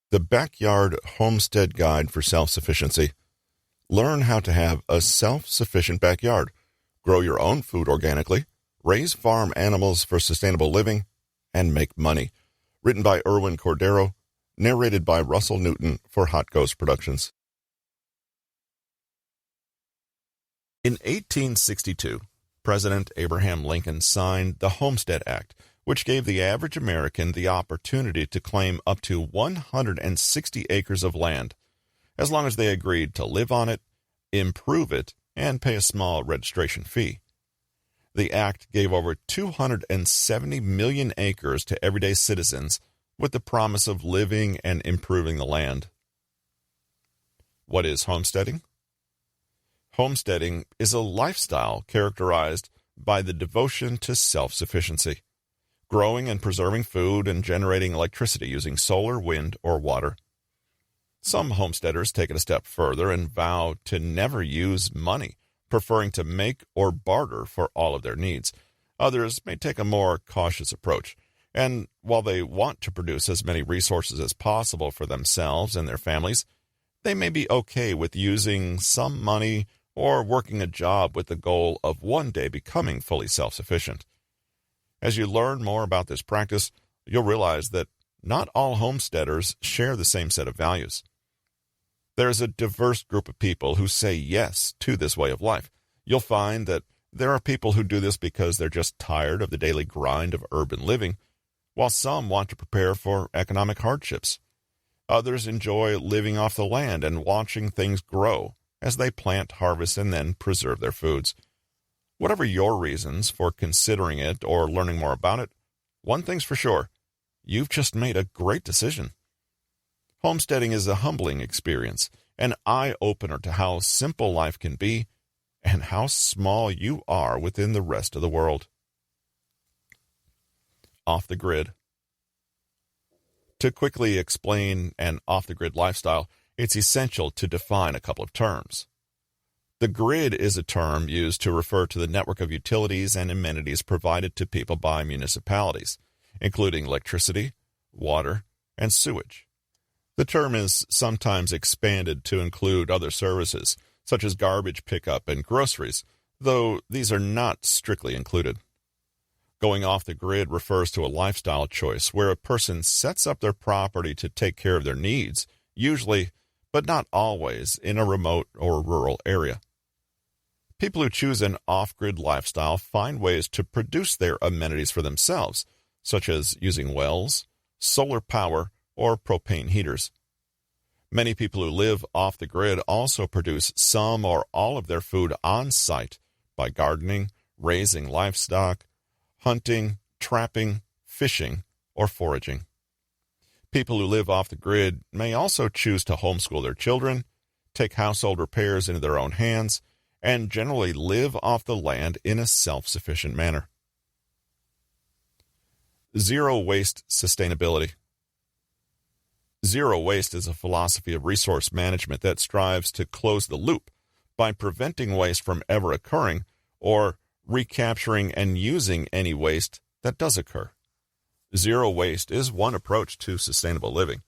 The Backyard Homestead Guide for Self-Sufficiency. Learn how to have a self-sufficient backyard, grow your own food organically, raise farm animals for sustainable living, and make money. Written by Erwin Cordero, narrated by Russell Newton for Hot Ghost Productions. In 1862, President Abraham Lincoln signed the Homestead Act, which gave the average American the opportunity to claim up to 160 acres of land, as long as they agreed to live on it, improve it, and pay a small registration fee. The act gave over 270 million acres to everyday citizens with the promise of living and improving the land. What is homesteading? Homesteading is a lifestyle characterized by the devotion to self-sufficiency, growing and preserving food and generating electricity using solar, wind, or water. Some homesteaders take it a step further and vow to never use money, preferring to make or barter for all of their needs. Others may take a more cautious approach, and while they want to produce as many resources as possible for themselves and their families, they may be okay with using some money or working a job with the goal of one day becoming fully self-sufficient. As you learn more about this practice, you'll realize that not all homesteaders share the same set of values. There is a diverse group of people who say yes to this way of life. You'll find that there are people who do this because they're just tired of the daily grind of urban living, while some want to prepare for economic hardships. Others enjoy living off the land and watching things grow as they plant, harvest, and then preserve their foods. Whatever your reasons for considering it or learning more about it, one thing's for sure, you've just made a great decision. Homesteading is a humbling experience, an eye-opener to how simple life can be and how small you are within the rest of the world. Off the grid. To quickly explain an off-the-grid lifestyle, it's essential to define a couple of terms. The grid is a term used to refer to the network of utilities and amenities provided to people by municipalities, including electricity, water, and sewage. The term is sometimes expanded to include other services, such as garbage pickup and groceries, though these are not strictly included. Going off the grid refers to a lifestyle choice where a person sets up their property to take care of their needs, usually, but not always, in a remote or rural area. People who choose an off-grid lifestyle find ways to produce their amenities for themselves, such as using wells, solar power, or propane heaters. Many people who live off the grid also produce some or all of their food on-site by gardening, raising livestock, hunting, trapping, fishing, or foraging. People who live off the grid may also choose to homeschool their children, take household repairs into their own hands, and generally live off the land in a self-sufficient manner. Zero waste sustainability. Zero waste is a philosophy of resource management that strives to close the loop by preventing waste from ever occurring or recapturing and using any waste that does occur. Zero waste is one approach to sustainable living.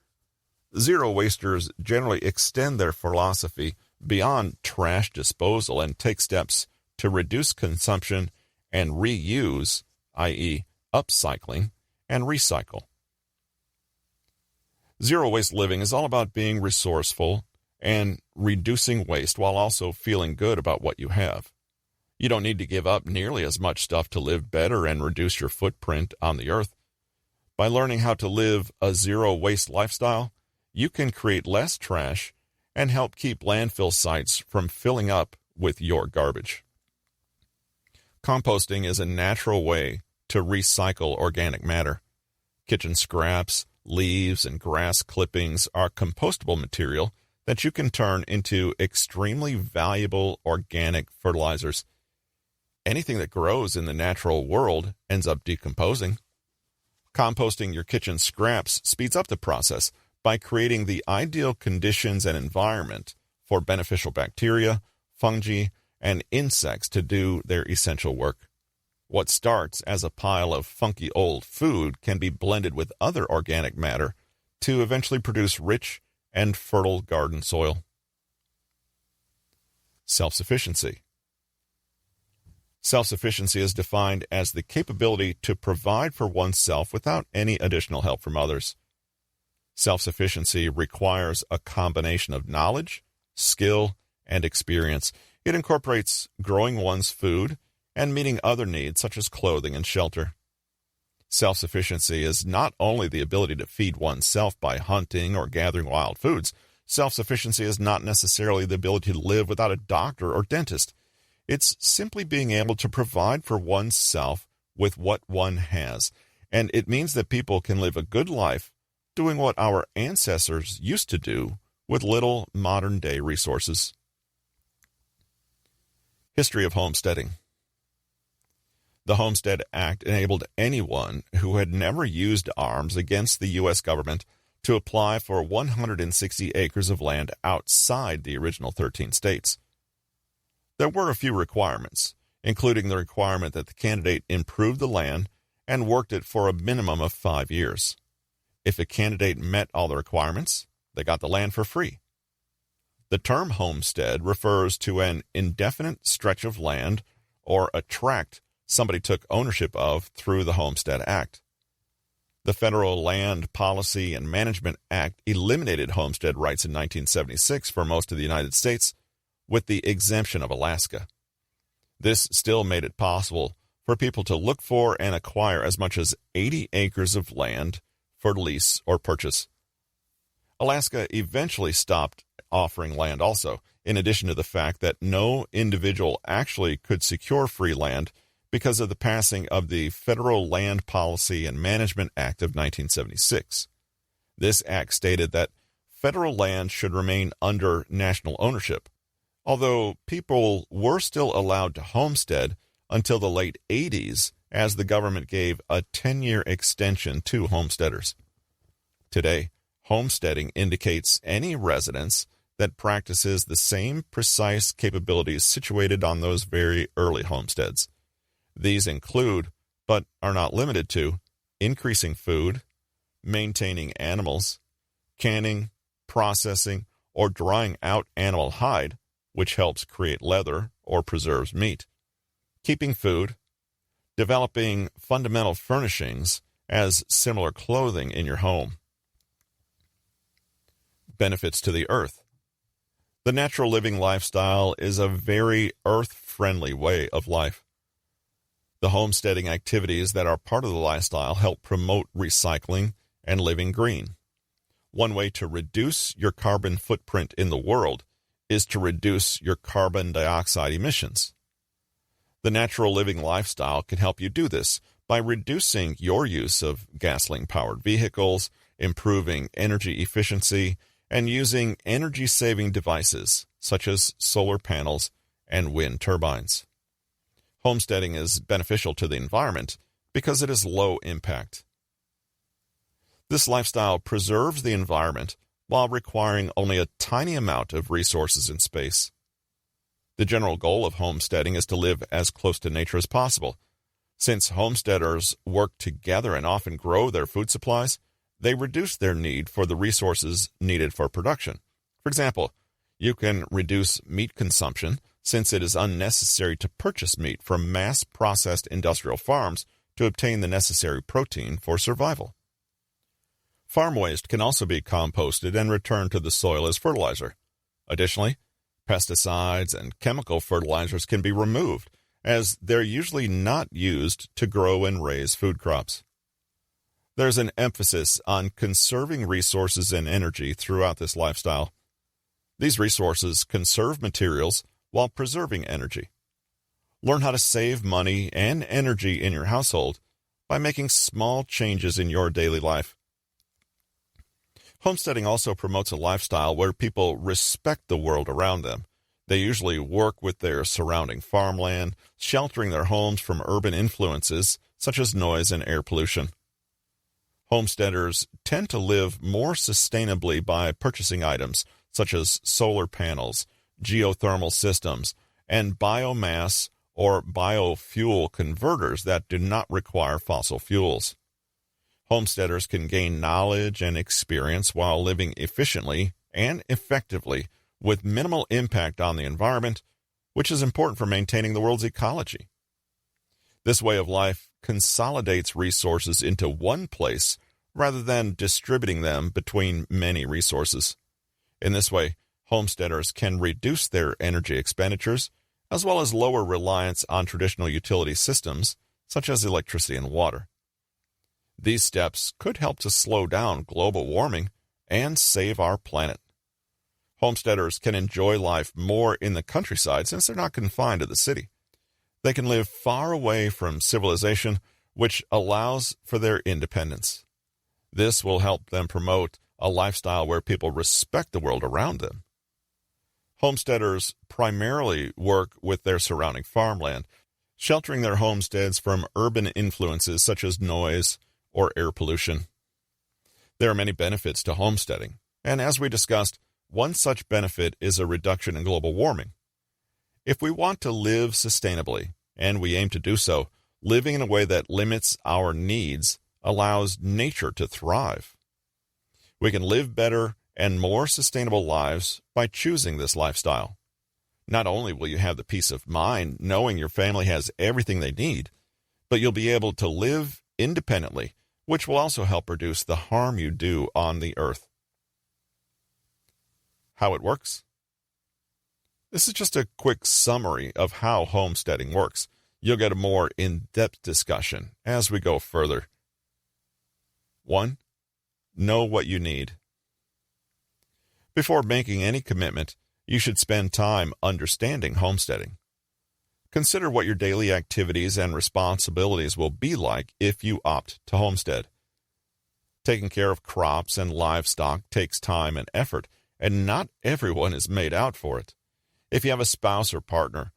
Zero wasters generally extend their philosophy beyond trash disposal and take steps to reduce consumption and reuse, i.e., upcycling, and recycle. Zero-waste living is all about being resourceful and reducing waste while also feeling good about what you have. You don't need to give up nearly as much stuff to live better and reduce your footprint on the earth. By learning how to live a zero-waste lifestyle, you can create less trash and help keep landfill sites from filling up with your garbage. Composting is a natural way to recycle organic matter. Kitchen scraps, leaves, and grass clippings are compostable material that you can turn into extremely valuable organic fertilizers. Anything that grows in the natural world ends up decomposing. Composting your kitchen scraps speeds up the process by creating the ideal conditions and environment for beneficial bacteria, fungi, and insects to do their essential work. What starts as a pile of funky old food can be blended with other organic matter to eventually produce rich and fertile garden soil. Self-sufficiency. Self-sufficiency is defined as the capability to provide for oneself without any additional help from others. Self-sufficiency requires a combination of knowledge, skill, and experience. It incorporates growing one's food and meeting other needs such as clothing and shelter. Self-sufficiency is not only the ability to feed oneself by hunting or gathering wild foods. Self-sufficiency is not necessarily the ability to live without a doctor or dentist. It's simply being able to provide for oneself with what one has, and it means that people can live a good life doing what our ancestors used to do with little modern-day resources. History of homesteading. The Homestead Act enabled anyone who had never used arms against the U.S. government to apply for 160 acres of land outside the original 13 states. There were a few requirements, including the requirement that the candidate improve the land and worked it for a minimum of 5 years. If a candidate met all the requirements, they got the land for free. The term homestead refers to an indefinite stretch of land or a tract somebody took ownership of through the Homestead Act. The Federal Land Policy and Management Act eliminated homestead rights in 1976 for most of the United States, with the exemption of Alaska. This still made it possible for people to look for and acquire as much as 80 acres of land for lease or purchase. Alaska eventually stopped offering land also, in addition to the fact that no individual actually could secure free land because of the passing of the Federal Land Policy and Management Act of 1976. This act stated that federal land should remain under national ownership, although people were still allowed to homestead until the late 80s as the government gave a 10-year extension to homesteaders. Today, homesteading indicates any residence that practices the same precise capabilities situated on those very early homesteads. These include, but are not limited to, increasing food, maintaining animals, canning, processing, or drying out animal hide, which helps create leather or preserves meat, keeping food, developing fundamental furnishings as similar clothing in your home. Benefits to the earth. The natural living lifestyle is a very earth-friendly way of life. The homesteading activities that are part of the lifestyle help promote recycling and living green. One way to reduce your carbon footprint in the world is to reduce your carbon dioxide emissions. The natural living lifestyle can help you do this by reducing your use of gasoline-powered vehicles, improving energy efficiency, and using energy-saving devices such as solar panels and wind turbines. Homesteading is beneficial to the environment because it is low impact. This lifestyle preserves the environment while requiring only a tiny amount of resources and space. The general goal of homesteading is to live as close to nature as possible. Since homesteaders work together and often grow their food supplies, they reduce their need for the resources needed for production. For example, you can reduce meat consumption since it is unnecessary to purchase meat from mass-processed industrial farms to obtain the necessary protein for survival. Farm waste can also be composted and returned to the soil as fertilizer. Additionally, pesticides and chemical fertilizers can be removed, as they're usually not used to grow and raise food crops. There's an emphasis on conserving resources and energy throughout this lifestyle. These resources conserve materials while preserving energy. Learn how to save money and energy in your household by making small changes in your daily life. Homesteading also promotes a lifestyle where people respect the world around them. They usually work with their surrounding farmland, sheltering their homes from urban influences such as noise and air pollution. Homesteaders tend to live more sustainably by purchasing items such as solar panels, geothermal systems, and biomass or biofuel converters that do not require fossil fuels. Homesteaders can gain knowledge and experience while living efficiently and effectively with minimal impact on the environment, which is important for maintaining the world's ecology. This way of life consolidates resources into one place rather than distributing them between many resources. In this way, homesteaders can reduce their energy expenditures as well as lower reliance on traditional utility systems such as electricity and water. These steps could help to slow down global warming and save our planet. Homesteaders can enjoy life more in the countryside since they're not confined to the city. They can live far away from civilization, which allows for their independence. This will help them promote a lifestyle where people respect the world around them. Homesteaders primarily work with their surrounding farmland, sheltering their homesteads from urban influences such as noise or air pollution. There are many benefits to homesteading, and as we discussed, one such benefit is a reduction in global warming. If we want to live sustainably, and we aim to do so, living in a way that limits our needs allows nature to thrive. We can live better and more sustainable lives by choosing this lifestyle. Not only will you have the peace of mind knowing your family has everything they need, but you'll be able to live independently, which will also help reduce the harm you do on the earth. How it works? This is just a quick summary of how homesteading works. You'll get a more in-depth discussion as we go further. 1. Know what you need. Before making any commitment, you should spend time understanding homesteading. Consider what your daily activities and responsibilities will be like if you opt to homestead. Taking care of crops and livestock takes time and effort, and not everyone is made out for it. If you have a spouse or partner,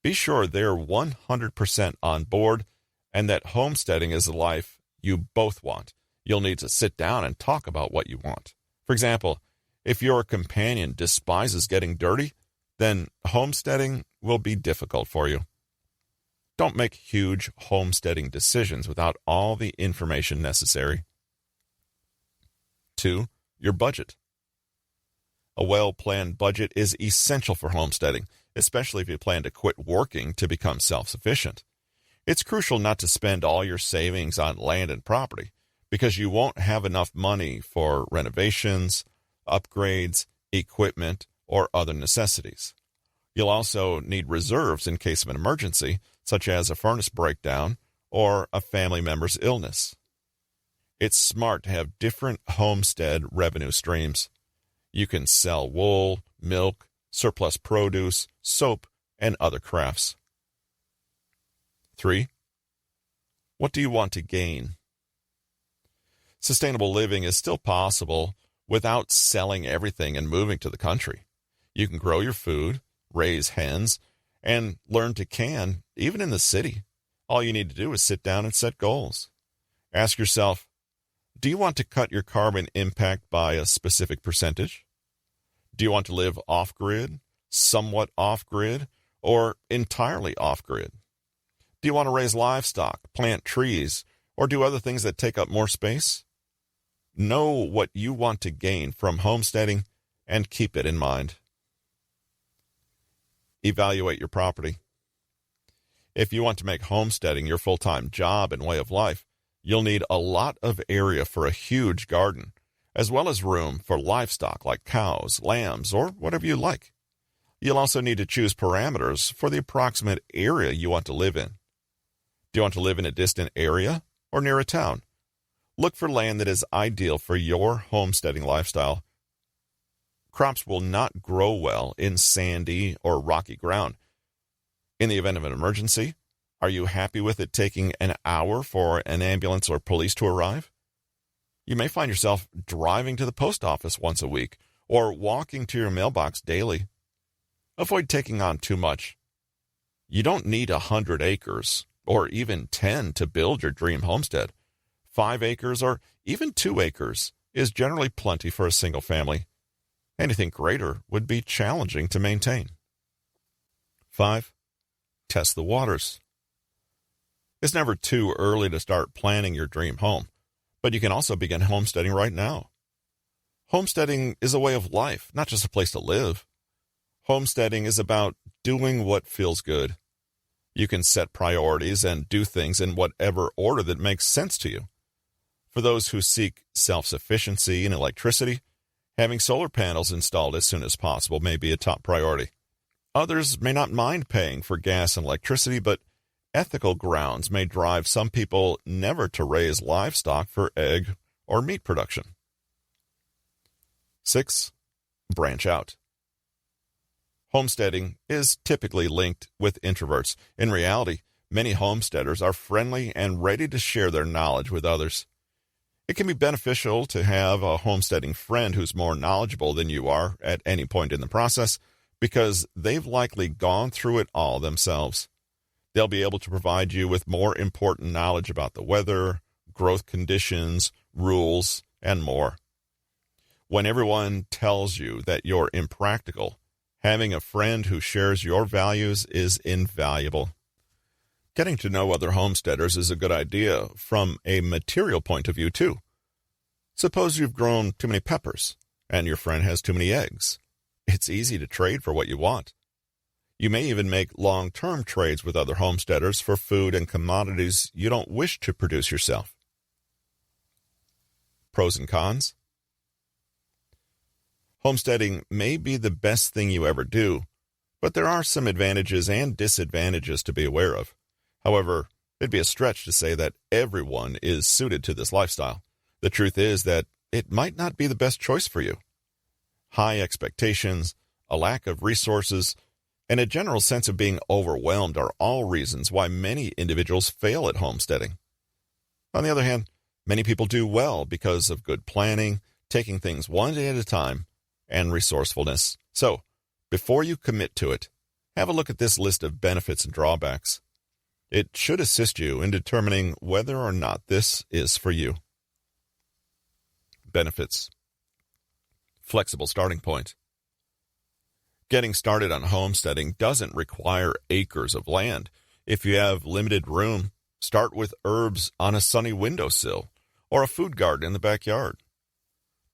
be sure they're 100% on board and that homesteading is the life you both want. You'll need to sit down and talk about what you want. For example, if your companion despises getting dirty, then homesteading will be difficult for you. Don't make huge homesteading decisions without all the information necessary. 2. Your budget. A well-planned budget is essential for homesteading, especially if you plan to quit working to become self-sufficient. It's crucial not to spend all your savings on land and property, because you won't have enough money for renovations, upgrades, equipment, or other necessities. You'll also need reserves in case of an emergency, such as a furnace breakdown or a family member's illness. It's smart to have different homestead revenue streams. You can sell wool, milk, surplus produce, soap, and other crafts. 3. What do you want to gain? Sustainable living is still possible without selling everything and moving to the country. You can grow your food, raise hens, and learn to can even in the city. All you need to do is sit down and set goals. Ask yourself, do you want to cut your carbon impact by a specific percentage? Do you want to live off-grid, somewhat off-grid, or entirely off-grid? Do you want to raise livestock, plant trees, or do other things that take up more space? Know what you want to gain from homesteading and keep it in mind. Evaluate your property. If you want to make homesteading your full-time job and way of life, you'll need a lot of area for a huge garden, as well as room for livestock like cows, lambs, or whatever you like. You'll also need to choose parameters for the approximate area you want to live in. Do you want to live in a distant area or near a town? Look for land that is ideal for your homesteading lifestyle. Crops will not grow well in sandy or rocky ground. In the event of an emergency, are you happy with it taking an hour for an ambulance or police to arrive? You may find yourself driving to the post office once a week or walking to your mailbox daily. Avoid taking on too much. You don't need 100 acres or even 10 to build your dream homestead. 5 acres or even 2 acres is generally plenty for a single family. Anything greater would be challenging to maintain. 5. Test the waters. It's never too early to start planning your dream home, But you can also begin homesteading right now. Homesteading is a way of life, not just a place to live. Homesteading is about doing what feels good. You can set priorities and do things in whatever order that makes sense to you. For those who seek self-sufficiency in electricity, having solar panels installed as soon as possible may be a top priority. Others may not mind paying for gas and electricity, but ethical grounds may drive some people never to raise livestock for egg or meat production. 6. Branch out. Homesteading is typically linked with introverts. In reality, many homesteaders are friendly and ready to share their knowledge with others. It can be beneficial to have a homesteading friend who's more knowledgeable than you are at any point in the process, because they've likely gone through it all themselves. They'll be able to provide you with more important knowledge about the weather, growth conditions, rules, and more. When everyone tells you that you're impractical, having a friend who shares your values is invaluable. Getting to know other homesteaders is a good idea from a material point of view, too. Suppose you've grown too many peppers, and your friend has too many eggs. It's easy to trade for what you want. You may even make long-term trades with other homesteaders for food and commodities you don't wish to produce yourself. Pros and cons. Homesteading may be the best thing you ever do, but there are some advantages and disadvantages to be aware of. However, it'd be a stretch to say that everyone is suited to this lifestyle. The truth is that it might not be the best choice for you. High expectations, a lack of resources, and a general sense of being overwhelmed are all reasons why many individuals fail at homesteading. On the other hand, many people do well because of good planning, taking things one day at a time, and resourcefulness. So, before you commit to it, have a look at this list of benefits and drawbacks. It should assist you in determining whether or not this is for you. Benefits. Flexible starting point. Getting started on homesteading doesn't require acres of land. If you have limited room, start with herbs on a sunny windowsill or a food garden in the backyard.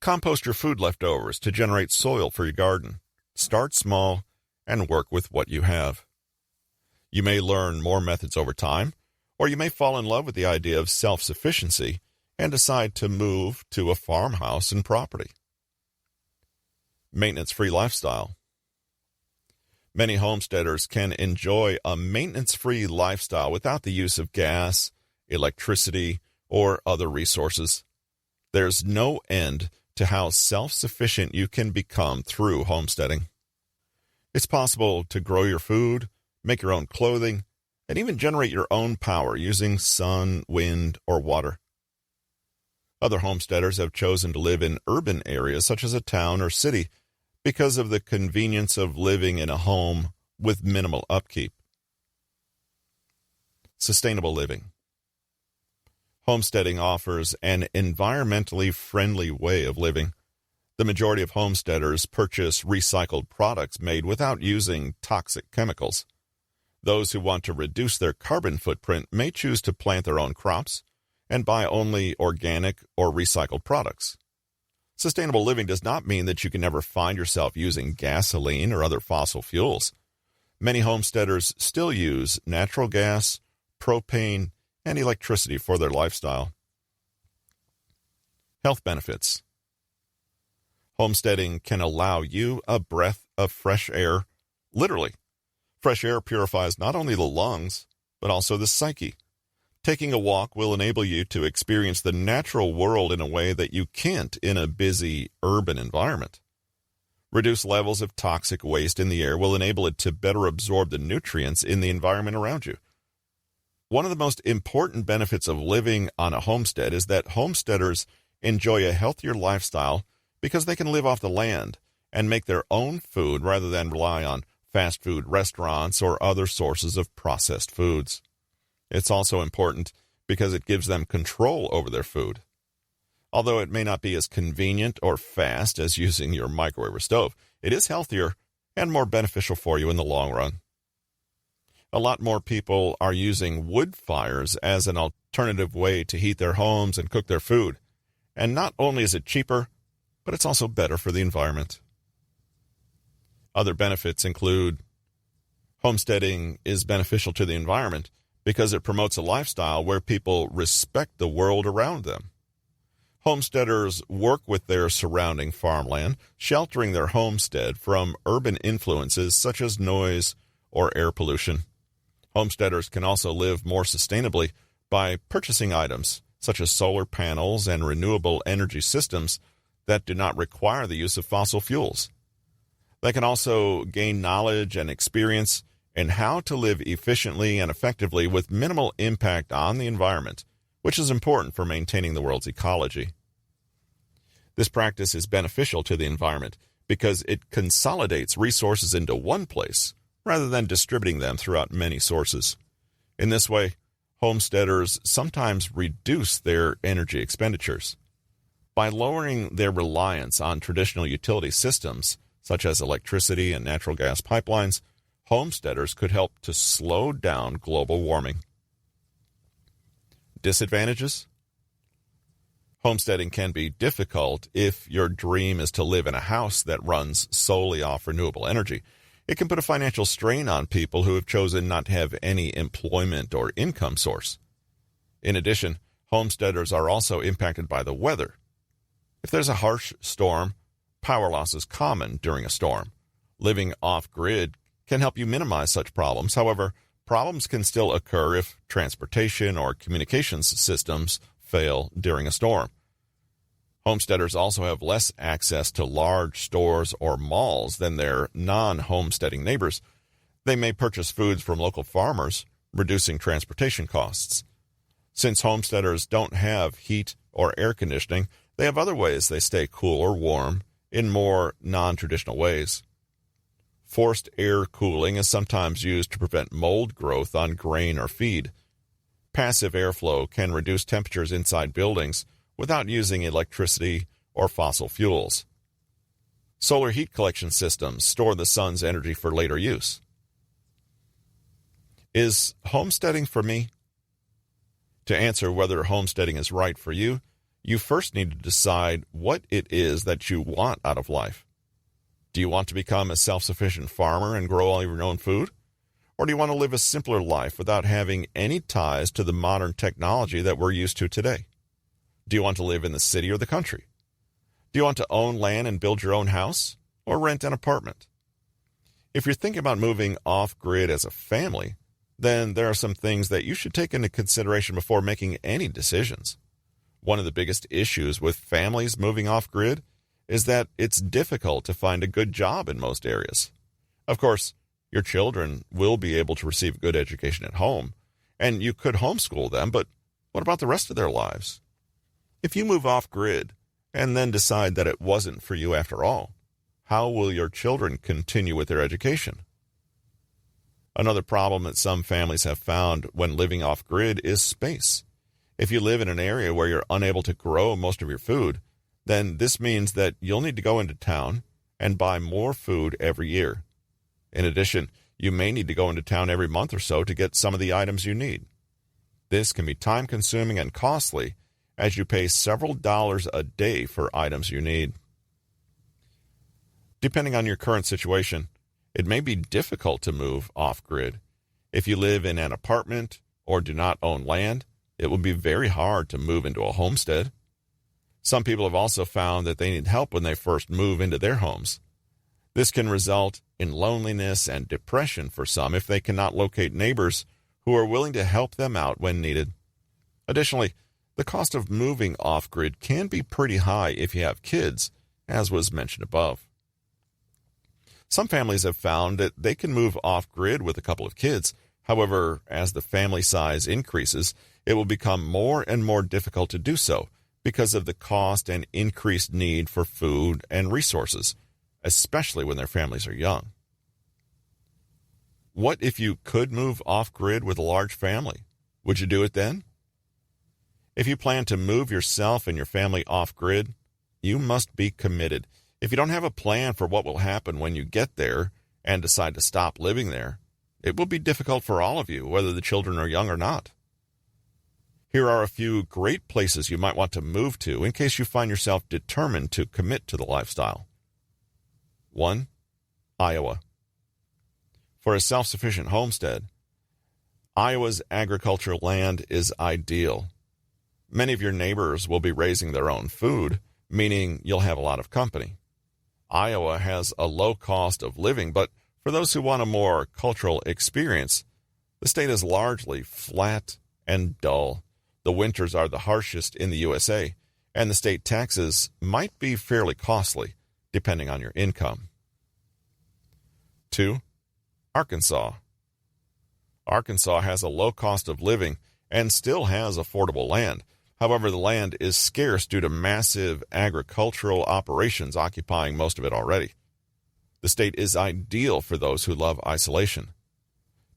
Compost your food leftovers to generate soil for your garden. Start small and work with what you have. You may learn more methods over time, or you may fall in love with the idea of self-sufficiency and decide to move to a farmhouse and property. Maintenance-free lifestyle. Many homesteaders can enjoy a maintenance-free lifestyle without the use of gas, electricity, or other resources. There's no end to how self-sufficient you can become through homesteading. It's possible to grow your food, make your own clothing, and even generate your own power using sun, wind, or water. Other homesteaders have chosen to live in urban areas such as a town or city because of the convenience of living in a home with minimal upkeep. Sustainable living. Homesteading offers an environmentally friendly way of living. The majority of homesteaders purchase recycled products made without using toxic chemicals. Those who want to reduce their carbon footprint may choose to plant their own crops and buy only organic or recycled products. Sustainable living does not mean that you can never find yourself using gasoline or other fossil fuels. Many homesteaders still use natural gas, propane, and electricity for their lifestyle. Health benefits. Homesteading can allow you a breath of fresh air, literally. Fresh air purifies not only the lungs, but also the psyche. Taking a walk will enable you to experience the natural world in a way that you can't in a busy urban environment. Reduced levels of toxic waste in the air will enable it to better absorb the nutrients in the environment around you. One of the most important benefits of living on a homestead is that homesteaders enjoy a healthier lifestyle because they can live off the land and make their own food rather than rely on fast food restaurants or other sources of processed foods. It's also important because it gives them control over their food. Although it may not be as convenient or fast as using your microwave or stove, it is healthier and more beneficial for you in the long run. A lot more people are using wood fires as an alternative way to heat their homes and cook their food. And not only is it cheaper, but it's also better for the environment. Other benefits include homesteading is beneficial to the environment because it promotes a lifestyle where people respect the world around them. Homesteaders work with their surrounding farmland, sheltering their homestead from urban influences such as noise or air pollution. Homesteaders can also live more sustainably by purchasing items such as solar panels and renewable energy systems that do not require the use of fossil fuels. They can also gain knowledge and experience in how to live efficiently and effectively with minimal impact on the environment, which is important for maintaining the world's ecology. This practice is beneficial to the environment because it consolidates resources into one place rather than distributing them throughout many sources. In this way, homesteaders sometimes reduce their energy expenditures. By lowering their reliance on traditional utility systems, such as electricity and natural gas pipelines, homesteaders could help to slow down global warming. Disadvantages? Homesteading can be difficult if your dream is to live in a house that runs solely off renewable energy. It can put a financial strain on people who have chosen not to have any employment or income source. In addition, homesteaders are also impacted by the weather. If there's a harsh storm, power loss is common during a storm. Living off-grid can help you minimize such problems. However, problems can still occur if transportation or communications systems fail during a storm. Homesteaders also have less access to large stores or malls than their non-homesteading neighbors. They may purchase foods from local farmers, reducing transportation costs. Since homesteaders don't have heat or air conditioning, they have other ways they stay cool or warm in more non-traditional ways. Forced air cooling is sometimes used to prevent mold growth on grain or feed. Passive airflow can reduce temperatures inside buildings without using electricity or fossil fuels. Solar heat collection systems store the sun's energy for later use. Is homesteading for me? To answer whether homesteading is right for you, you first need to decide what it is that you want out of life. Do you want to become a self-sufficient farmer and grow all your own food? Or do you want to live a simpler life without having any ties to the modern technology that we're used to today? Do you want to live in the city or the country? Do you want to own land and build your own house or rent an apartment? If you're thinking about moving off-grid as a family, then there are some things that you should take into consideration before making any decisions. One of the biggest issues with families moving off-grid is that it's difficult to find a good job in most areas. Of course, your children will be able to receive good education at home, and you could homeschool them, but what about the rest of their lives? If you move off-grid and then decide that it wasn't for you after all, how will your children continue with their education? Another problem that some families have found when living off-grid is space. If you live in an area where you're unable to grow most of your food, then this means that you'll need to go into town and buy more food every year. In addition, you may need to go into town every month or so to get some of the items you need. This can be time-consuming and costly as you pay several dollars a day for items you need. Depending on your current situation, it may be difficult to move off-grid. If you live in an apartment or do not own land, it will be very hard to move into a homestead. Some people have also found that they need help when they first move into their homes. This can result in loneliness and depression for some if they cannot locate neighbors who are willing to help them out when needed. Additionally, the cost of moving off-grid can be pretty high if you have kids, as was mentioned above. Some families have found that they can move off-grid with a couple of kids. However, as the family size increases, it will become more and more difficult to do so because of the cost and increased need for food and resources, especially when their families are young. What if you could move off-grid with a large family? Would you do it then? If you plan to move yourself and your family off-grid, you must be committed. If you don't have a plan for what will happen when you get there and decide to stop living there, It will be difficult for all of you, whether the children are young or not. Here are a few great places you might want to move to in case you find yourself determined to commit to the lifestyle. 1. Iowa. For a self-sufficient homestead, Iowa's agricultural land is ideal. Many of your neighbors will be raising their own food, meaning you'll have a lot of company. Iowa has a low cost of living, but for those who want a more cultural experience, the state is largely flat and dull. The winters are the harshest in the USA, and the state taxes might be fairly costly, depending on your income. 2. Arkansas. Arkansas has a low cost of living and still has affordable land. However, the land is scarce due to massive agricultural operations occupying most of it already. The state is ideal for those who love isolation.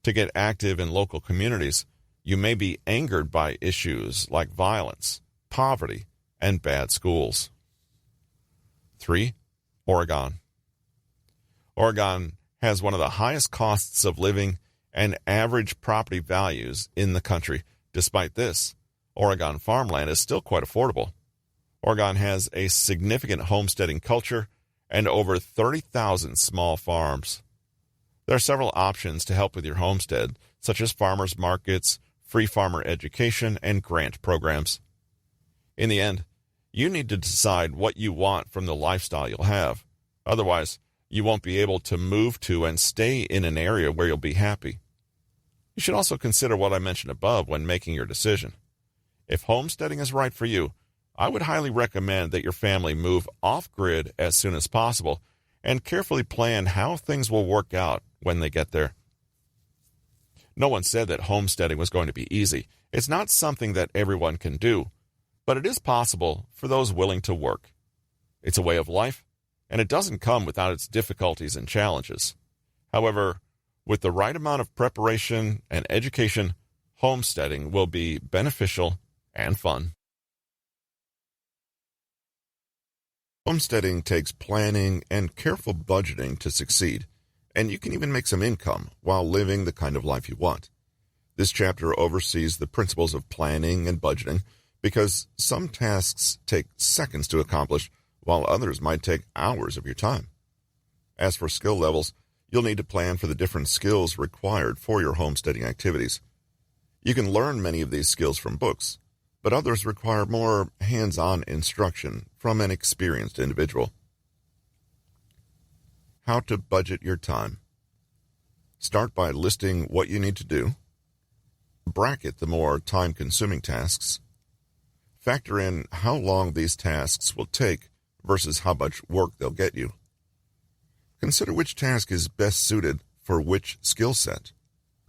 To get active in local communities, you may be angered by issues like violence, poverty, and bad schools. 3. Oregon. Oregon has one of the highest costs of living and average property values in the country. Despite this, Oregon farmland is still quite affordable. Oregon has a significant homesteading culture and over 30,000 small farms. There are several options to help with your homestead, such as farmers markets, free farmer education, and grant programs. In the end, you need to decide what you want from the lifestyle you'll have. Otherwise, you won't be able to move to and stay in an area where you'll be happy. You should also consider what I mentioned above when making your decision. If homesteading is right for you, I would highly recommend that your family move off-grid as soon as possible and carefully plan how things will work out when they get there. No one said that homesteading was going to be easy. It's not something that everyone can do, but it is possible for those willing to work. It's a way of life, and it doesn't come without its difficulties and challenges. However, with the right amount of preparation and education, homesteading will be beneficial and fun. Homesteading takes planning and careful budgeting to succeed, and you can even make some income while living the kind of life you want. This chapter oversees the principles of planning and budgeting because some tasks take seconds to accomplish, while others might take hours of your time. As for skill levels, you'll need to plan for the different skills required for your homesteading activities. You can learn many of these skills from books, but others require more hands-on instruction from an experienced individual. How to budget your time. Start by listing what you need to do. Bracket the more time-consuming tasks. Factor in how long these tasks will take versus how much work they'll get you. Consider which task is best suited for which skill set: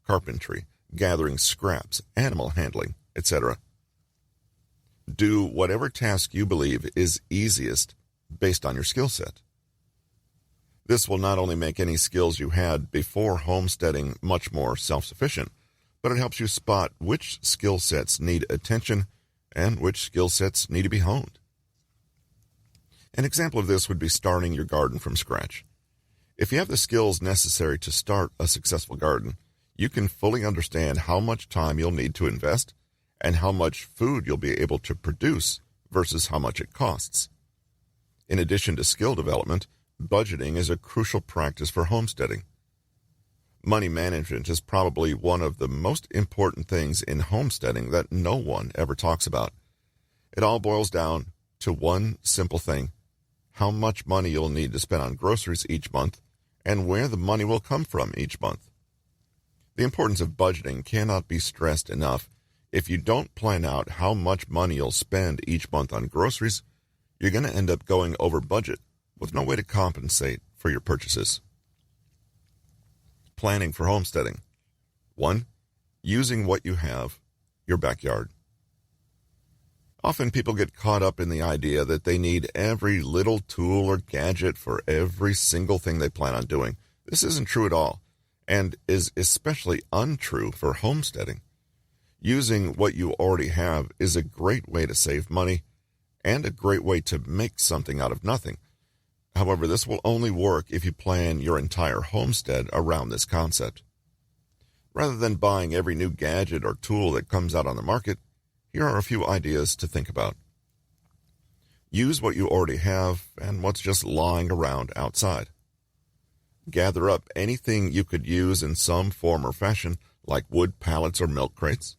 carpentry, gathering scraps, animal handling, etc. Do whatever task you believe is easiest based on your skill set. This will not only make any skills you had before homesteading much more self-sufficient, but it helps you spot which skill sets need attention and which skill sets need to be honed. An example of this would be starting your garden from scratch. If you have the skills necessary to start a successful garden, you can fully understand how much time you'll need to invest and how much food you'll be able to produce versus how much it costs. In addition to skill development, budgeting is a crucial practice for homesteading. Money management is probably one of the most important things in homesteading that no one ever talks about. It all boils down to one simple thing: how much money you'll need to spend on groceries each month and where the money will come from each month. The importance of budgeting cannot be stressed enough. If you don't plan out how much money you'll spend each month on groceries, you're going to end up going over budget with no way to compensate for your purchases. Planning for homesteading. 1. Using what you have, your backyard. Often people get caught up in the idea that they need every little tool or gadget for every single thing they plan on doing. This isn't true at all, and is especially untrue for homesteading. Using what you already have is a great way to save money and a great way to make something out of nothing. However, this will only work if you plan your entire homestead around this concept. Rather than buying every new gadget or tool that comes out on the market, here are a few ideas to think about. Use what you already have and what's just lying around outside. Gather up anything you could use in some form or fashion, like wood pallets or milk crates.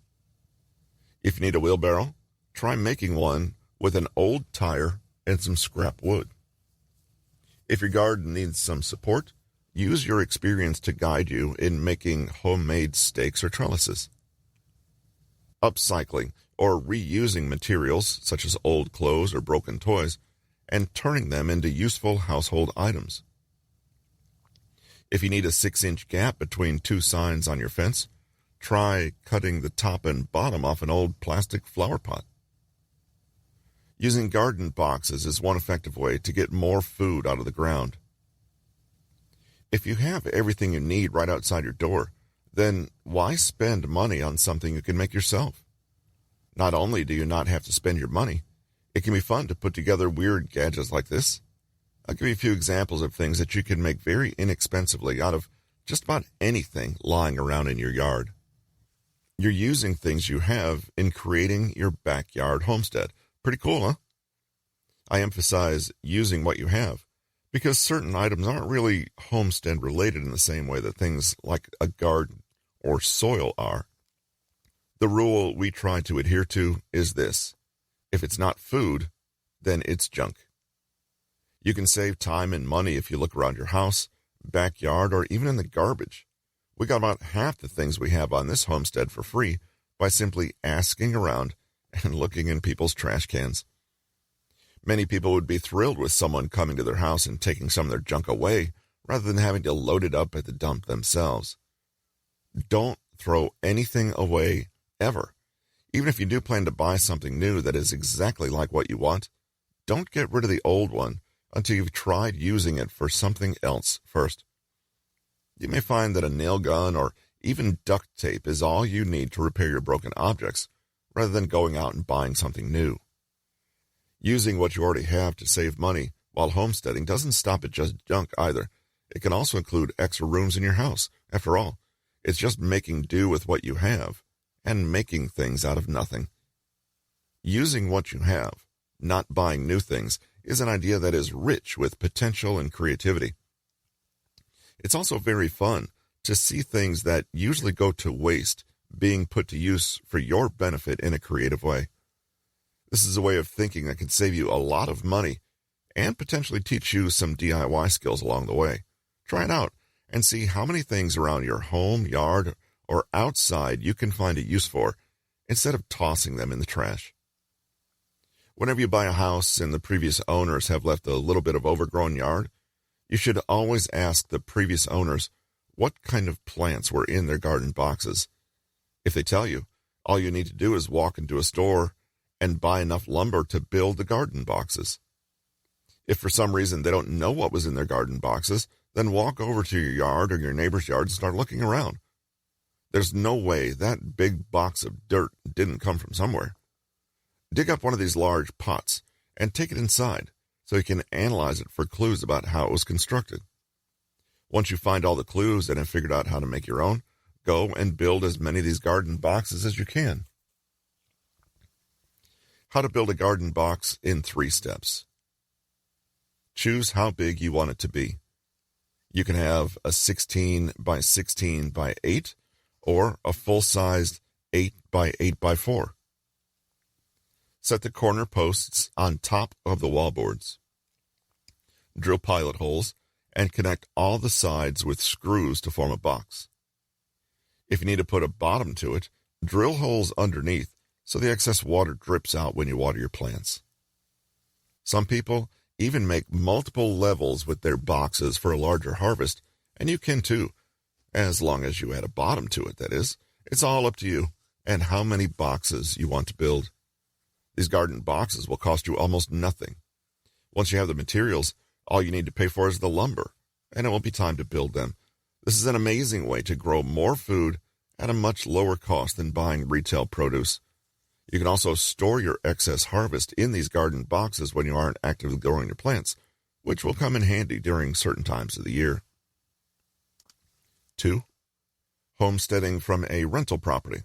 If you need a wheelbarrow, try making one with an old tire and some scrap wood. If your garden needs some support, use your experience to guide you in making homemade stakes or trellises. Upcycling or reusing materials such as old clothes or broken toys and turning them into useful household items. If you need a 6-inch gap between two signs on your fence, try cutting the top and bottom off an old plastic flower pot. Using garden boxes is one effective way to get more food out of the ground. If you have everything you need right outside your door, then why spend money on something you can make yourself? Not only do you not have to spend your money, it can be fun to put together weird gadgets like this. I'll give you a few examples of things that you can make very inexpensively out of just about anything lying around in your yard. You're using things you have in creating your backyard homestead. Pretty cool, huh? I emphasize using what you have because certain items aren't really homestead related in the same way that things like a garden or soil are. The rule we try to adhere to is this: if it's not food, then it's junk. You can save time and money if you look around your house, backyard, or even in the garbage. We got about half the things we have on this homestead for free by simply asking around and looking in people's trash cans. Many people would be thrilled with someone coming to their house and taking some of their junk away rather than having to load it up at the dump themselves. Don't throw anything away ever. Even if you do plan to buy something new that is exactly like what you want, don't get rid of the old one until you've tried using it for something else first. You may find that a nail gun or even duct tape is all you need to repair your broken objects, rather than going out and buying something new. Using what you already have to save money while homesteading doesn't stop at just junk either. It can also include extra rooms in your house. After all, it's just making do with what you have and making things out of nothing. Using what you have, not buying new things, is an idea that is rich with potential and creativity. It's also very fun to see things that usually go to waste being put to use for your benefit in a creative way. This is a way of thinking that can save you a lot of money and potentially teach you some DIY skills along the way. Try it out and see how many things around your home, yard, or outside you can find a use for instead of tossing them in the trash. Whenever you buy a house and the previous owners have left a little bit of overgrown yard, you should always ask the previous owners what kind of plants were in their garden boxes. If they tell you, all you need to do is walk into a store and buy enough lumber to build the garden boxes. If for some reason they don't know what was in their garden boxes, then walk over to your yard or your neighbor's yard and start looking around. There's no way that big box of dirt didn't come from somewhere. Dig up one of these large pots and take it inside so you can analyze it for clues about how it was constructed. Once you find all the clues and have figured out how to make your own, go and build as many of these garden boxes as you can. How to build a garden box in 3 steps. Choose how big you want it to be. You can have a 16 by 16 by 8 or a full-sized 8 by 8 by 4. Set the corner posts on top of the wallboards. Drill pilot holes and connect all the sides with screws to form a box. If you need to put a bottom to it, drill holes underneath so the excess water drips out when you water your plants. Some people even make multiple levels with their boxes for a larger harvest, and you can too, as long as you add a bottom to it, that is. It's all up to you and how many boxes you want to build. These garden boxes will cost you almost nothing. Once you have the materials, all you need to pay for is the lumber, and it will be time to build them. This is an amazing way to grow more food at a much lower cost than buying retail produce. You can also store your excess harvest in these garden boxes when you aren't actively growing your plants, which will come in handy during certain times of the year. 2. Homesteading from a rental property.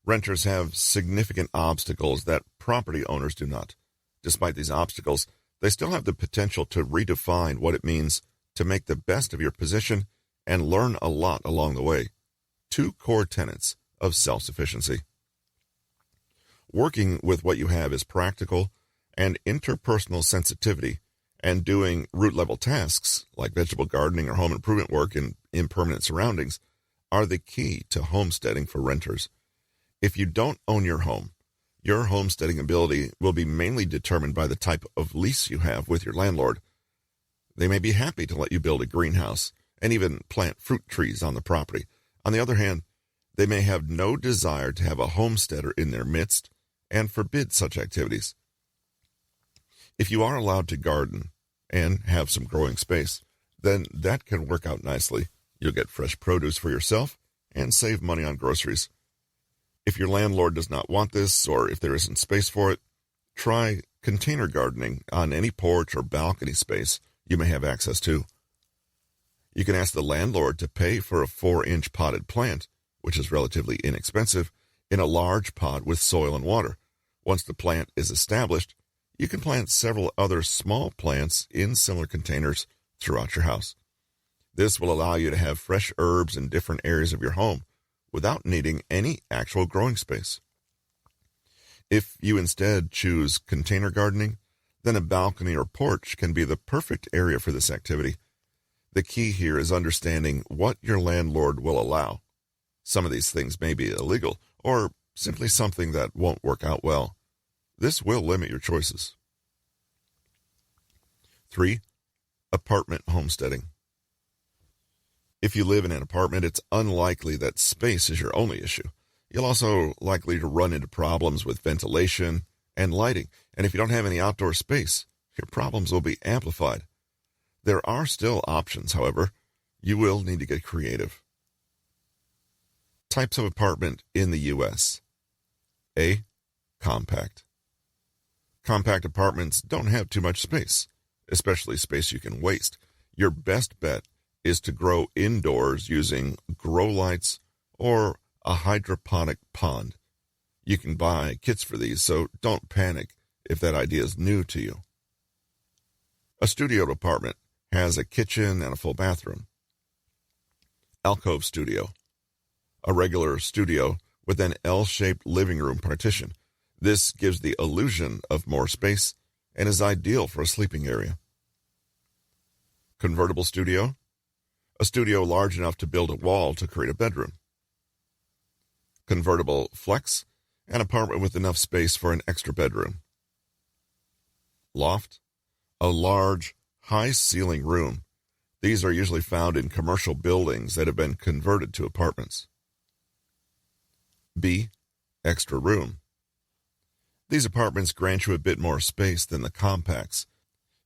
Renters have significant obstacles that property owners do not. Despite these obstacles, they still have the potential to redefine what it means to make the best of your position and learn a lot along the way. 2 core tenets of self-sufficiency. Working with what you have is practical, and interpersonal sensitivity and doing root-level tasks like vegetable gardening or home improvement work in impermanent surroundings are the key to homesteading for renters. If you don't own your home, your homesteading ability will be mainly determined by the type of lease you have with your landlord. They may be happy to let you build a greenhouse and even plant fruit trees on the property. On the other hand, they may have no desire to have a homesteader in their midst and forbid such activities. If you are allowed to garden and have some growing space, then that can work out nicely. You'll get fresh produce for yourself and save money on groceries. If your landlord does not want this, or if there isn't space for it, try container gardening on any porch or balcony space you may have access to. You can ask the landlord to pay for a 4-inch potted plant, which is relatively inexpensive, in a large pot with soil and water. Once the plant is established, you can plant several other small plants in similar containers throughout your house. This will allow you to have fresh herbs in different areas of your home without needing any actual growing space. If you instead choose container gardening, then a balcony or porch can be the perfect area for this activity. The key here is understanding what your landlord will allow. Some of these things may be illegal or simply something that won't work out well. This will limit your choices. 3. Apartment homesteading. If you live in an apartment, it's unlikely that space is your only issue. You'll also likely to run into problems with ventilation and lighting, and if you don't have any outdoor space, your problems will be amplified. There are still options, however. You will need to get creative. Types of apartment in the U.S. A. Compact. Compact apartments don't have too much space, especially space you can waste. Your best bet is to grow indoors using grow lights or a hydroponic pond. You can buy kits for these, so don't panic if that idea is new to you. A studio apartment has a kitchen and a full bathroom. Alcove studio. A regular studio with an L-shaped living room partition. This gives the illusion of more space and is ideal for a sleeping area. Convertible studio. A studio large enough to build a wall to create a bedroom. Convertible flex. An apartment with enough space for an extra bedroom. Loft. A large, high-ceiling room. These are usually found in commercial buildings that have been converted to apartments. B. Extra room. These apartments grant you a bit more space than the compacts.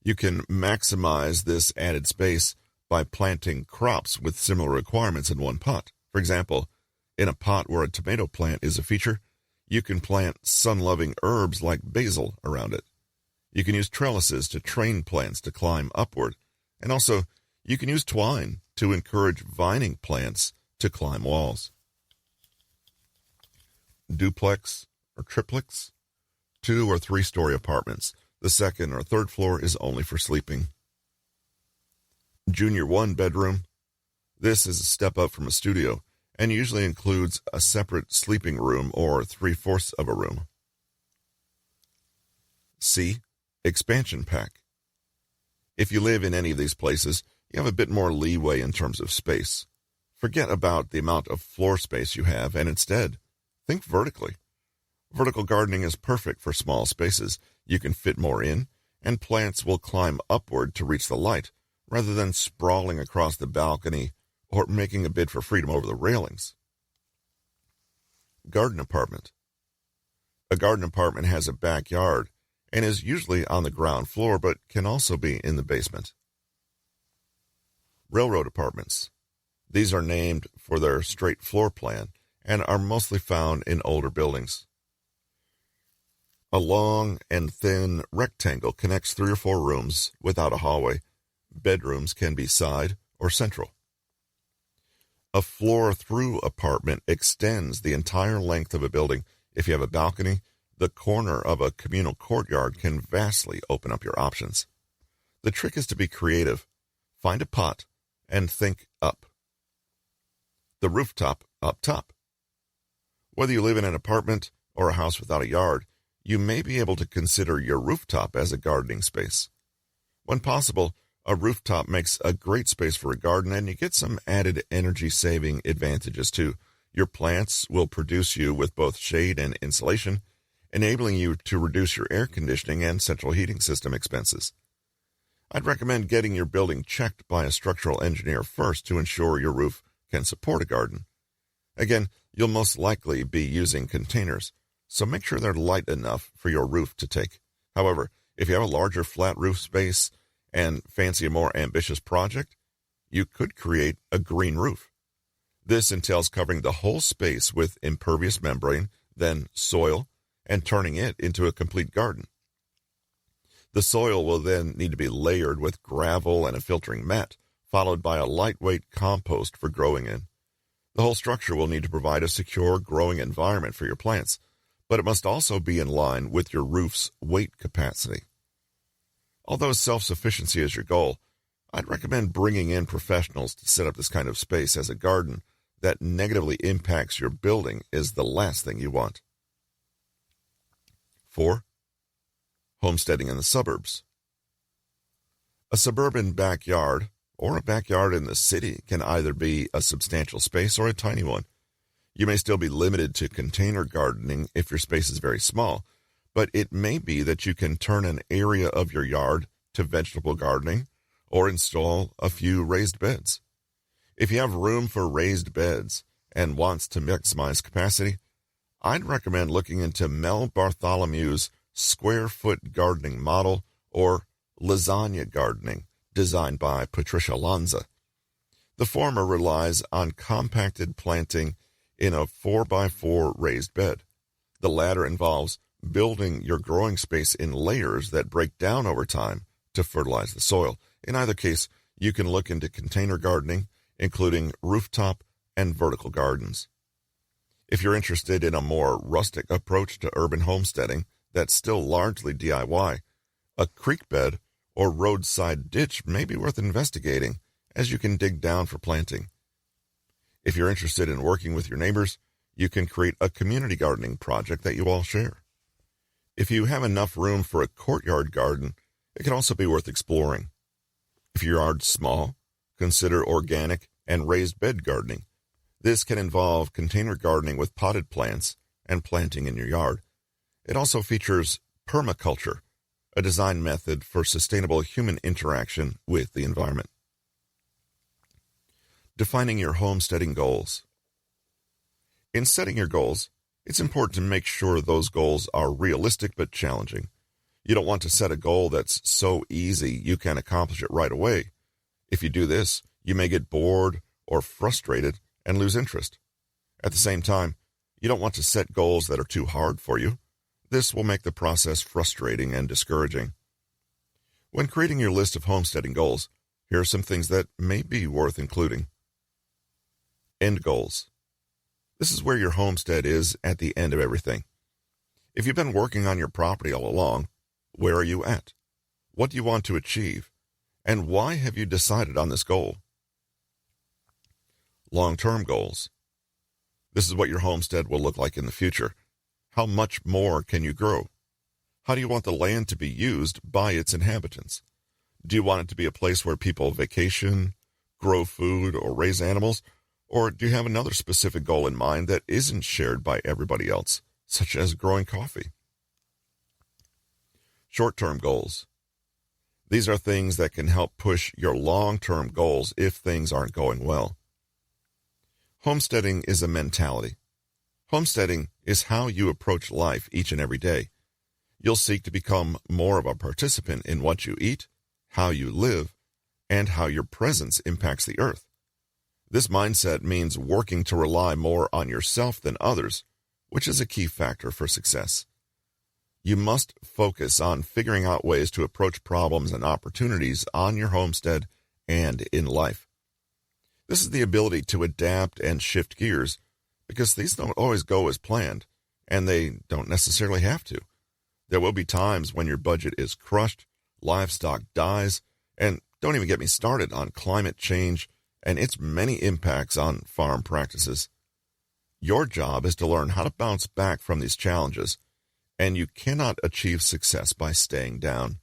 You can maximize this added space by planting crops with similar requirements in one pot. For example, in a pot where a tomato plant is a feature, you can plant sun-loving herbs like basil around it. You can use trellises to train plants to climb upward, and also you can use twine to encourage vining plants to climb walls. Duplex or triplex, 2 or 3-story apartments. The second or third floor is only for sleeping. Junior 1 bedroom. This is a step up from a studio and usually includes a separate sleeping room or 3/4 of a room. C. Expansion pack. If you live in any of these places, you have a bit more leeway in terms of space. Forget about the amount of floor space you have and instead, think vertically. Vertical gardening is perfect for small spaces. You can fit more in, and plants will climb upward to reach the light, rather than sprawling across the balcony or making a bid for freedom over the railings. Garden apartment. A garden apartment has a backyard and is usually on the ground floor, but can also be in the basement. Railroad apartments. These are named for their straight floor plan and are mostly found in older buildings. A long and thin rectangle connects 3 or 4 rooms without a hallway. Bedrooms can be side or central. A floor-through apartment extends the entire length of a building. If you have a balcony, the corner of a communal courtyard can vastly open up your options. The trick is to be creative. Find a pot and think up. The rooftop up top. Whether you live in an apartment or a house without a yard, you may be able to consider your rooftop as a gardening space. When possible, a rooftop makes a great space for a garden, and you get some added energy-saving advantages too. Your plants will produce you with both shade and insulation, enabling you to reduce your air conditioning and central heating system expenses. I'd recommend getting your building checked by a structural engineer first to ensure your roof can support a garden. Again, you'll most likely be using containers, so make sure they're light enough for your roof to take. However, if you have a larger flat roof space and fancy a more ambitious project, you could create a green roof. This entails covering the whole space with impervious membrane, then soil, and turning it into a complete garden. The soil will then need to be layered with gravel and a filtering mat, followed by a lightweight compost for growing in. The whole structure will need to provide a secure growing environment for your plants, but it must also be in line with your roof's weight capacity. Although self-sufficiency is your goal, I'd recommend bringing in professionals to set up this kind of space, as a garden that negatively impacts your building is the last thing you want. 4. Homesteading in the suburbs. A suburban backyard or a backyard in the city can either be a substantial space or a tiny one. You may still be limited to container gardening if your space is very small, but it may be that you can turn an area of your yard to vegetable gardening or install a few raised beds. If you have room for raised beds and wants to maximize capacity, I'd recommend looking into Mel Bartholomew's square foot gardening model, or lasagna gardening, designed by Patricia Lanza. The former relies on compacted planting in a 4x4 raised bed. The latter involves building your growing space in layers that break down over time to fertilize the soil. In either case, you can look into container gardening, including rooftop and vertical gardens. If you're interested in a more rustic approach to urban homesteading that's still largely DIY, a creek bed or roadside ditch may be worth investigating, as you can dig down for planting. If you're interested in working with your neighbors, you can create a community gardening project that you all share. If you have enough room for a courtyard garden, it can also be worth exploring. If your yard's small, consider organic and raised bed gardening. This can involve container gardening with potted plants and planting in your yard. It also features permaculture, a design method for sustainable human interaction with the environment. Defining your homesteading goals. In setting your goals, it's important to make sure those goals are realistic but challenging. You don't want to set a goal that's so easy you can accomplish it right away. If you do this, you may get bored or frustrated and lose interest. At the same time, you don't want to set goals that are too hard for you. This will make the process frustrating and discouraging. When creating your list of homesteading goals, here are some things that may be worth including. End goals. This is where your homestead is at the end of everything. If you've been working on your property all along, where are you at? What do you want to achieve? And why have you decided on this goal? Long-term goals. This is what your homestead will look like in the future. How much more can you grow? How do you want the land to be used by its inhabitants? Do you want it to be a place where people vacation, grow food, or raise animals? Or do you have another specific goal in mind that isn't shared by everybody else, such as growing coffee? Short-term goals. These are things that can help push your long-term goals if things aren't going well. Homesteading is a mentality. Homesteading is how you approach life each and every day. You'll seek to become more of a participant in what you eat, how you live, and how your presence impacts the earth. This mindset means working to rely more on yourself than others, which is a key factor for success. You must focus on figuring out ways to approach problems and opportunities on your homestead and in life. This is the ability to adapt and shift gears, because things don't always go as planned, and they don't necessarily have to. There will be times when your budget is crushed, livestock dies, and don't even get me started on climate change and its many impacts on farm practices. Your job is to learn how to bounce back from these challenges, and you cannot achieve success by staying down.